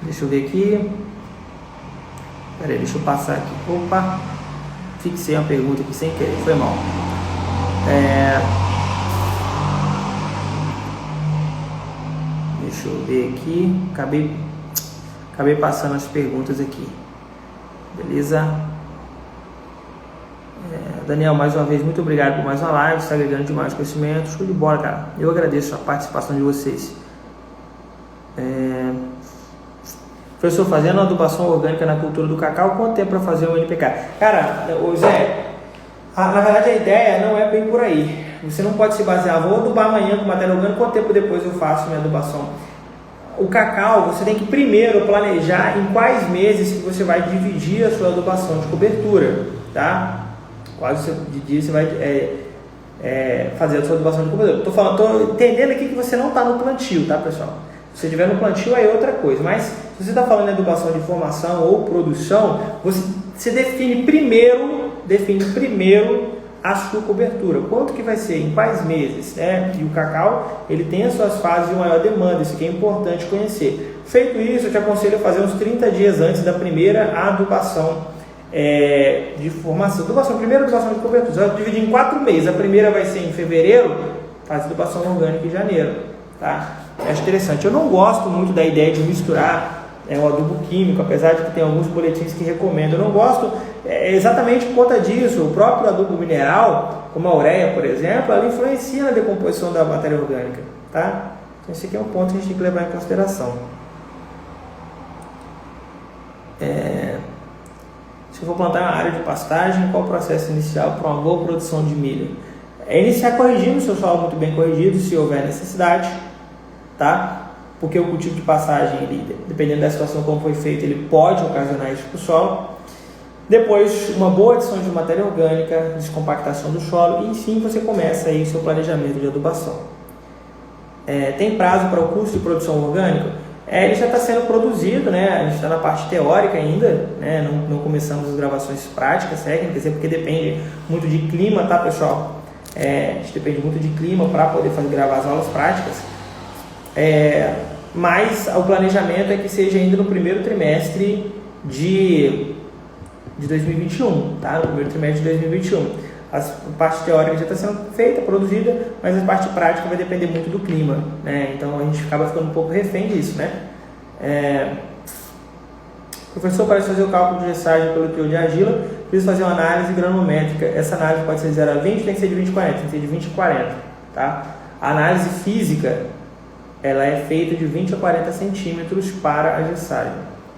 Speaker 1: Deixa eu ver aqui. Peraí, deixa eu passar aqui. Opa! Fixei uma pergunta aqui sem querer, foi mal. Deixa eu ver aqui. Acabei passando as perguntas aqui. Beleza? Daniel, mais uma vez, muito obrigado por mais uma live. Você está agregando demais conhecimento. Show de bola, cara. Eu agradeço a participação de vocês. Professor, fazendo adubação orgânica na cultura do cacau, quanto tempo para fazer um NPK? Cara, Zé, na verdade a ideia não é bem por aí. Você não pode se basear, vou adubar amanhã com matéria orgânica, quanto tempo depois eu faço minha adubação? O cacau, você tem que primeiro planejar em quais meses que você vai dividir a sua adubação de cobertura, tá? Quais dias você vai fazer a sua adubação de cobertura. Estou entendendo aqui que você não está no plantio, tá, pessoal? Se você estiver no plantio, aí é outra coisa. Mas se você está falando de adubação de formação ou produção, você define primeiro a sua cobertura. Quanto que vai ser? Em quais meses? Né? E o cacau, ele tem as suas fases de maior demanda. Isso aqui é importante conhecer. Feito isso, eu te aconselho a fazer uns 30 dias antes da primeira adubação de formação. Primeira adubação de cobertura. Você vai dividir em 4 meses. A primeira vai ser em fevereiro, faz adubação orgânica em janeiro. Tá? Acho interessante. Eu não gosto muito da ideia de misturar o adubo químico, apesar de que tem alguns boletins que recomendam. Eu não gosto exatamente por conta disso. O próprio adubo mineral, como a ureia, por exemplo, ela influencia na decomposição da matéria orgânica. Tá? Então esse aqui é um ponto que a gente tem que levar em consideração. Se eu for plantar uma área de pastagem, qual o processo inicial para uma boa produção de milho? Iniciar corrigindo o seu solo muito bem corrigido, se houver necessidade, tá? Porque o cultivo de passagem, dependendo da situação como foi feito, ele pode ocasionar isso para o solo. Depois, uma boa adição de matéria orgânica, descompactação do solo, e enfim, você começa aí o seu planejamento de adubação. Tem prazo para o curso de produção orgânica? Ele já está sendo produzido, né? A gente está na parte teórica ainda, né? Não começamos as gravações práticas, técnicas, porque depende muito de clima, tá, pessoal? A gente depende muito de clima para poder gravar as aulas práticas. Mas o planejamento é que seja ainda no primeiro trimestre de 2021, tá? No primeiro trimestre de 2021. A parte teórica já está sendo feita, produzida, mas a parte prática vai depender muito do clima, né? Então a gente acaba ficando um pouco refém disso, né? Professor, para fazer o cálculo de gessagem pelo teor de argila, preciso fazer uma análise granulométrica. Essa análise pode ser de 0 a 20, tem que ser de 20 a 40, tem que ser de 20 a 40, tá? A análise física, ela é feita de 20 a 40 centímetros para a gessagem.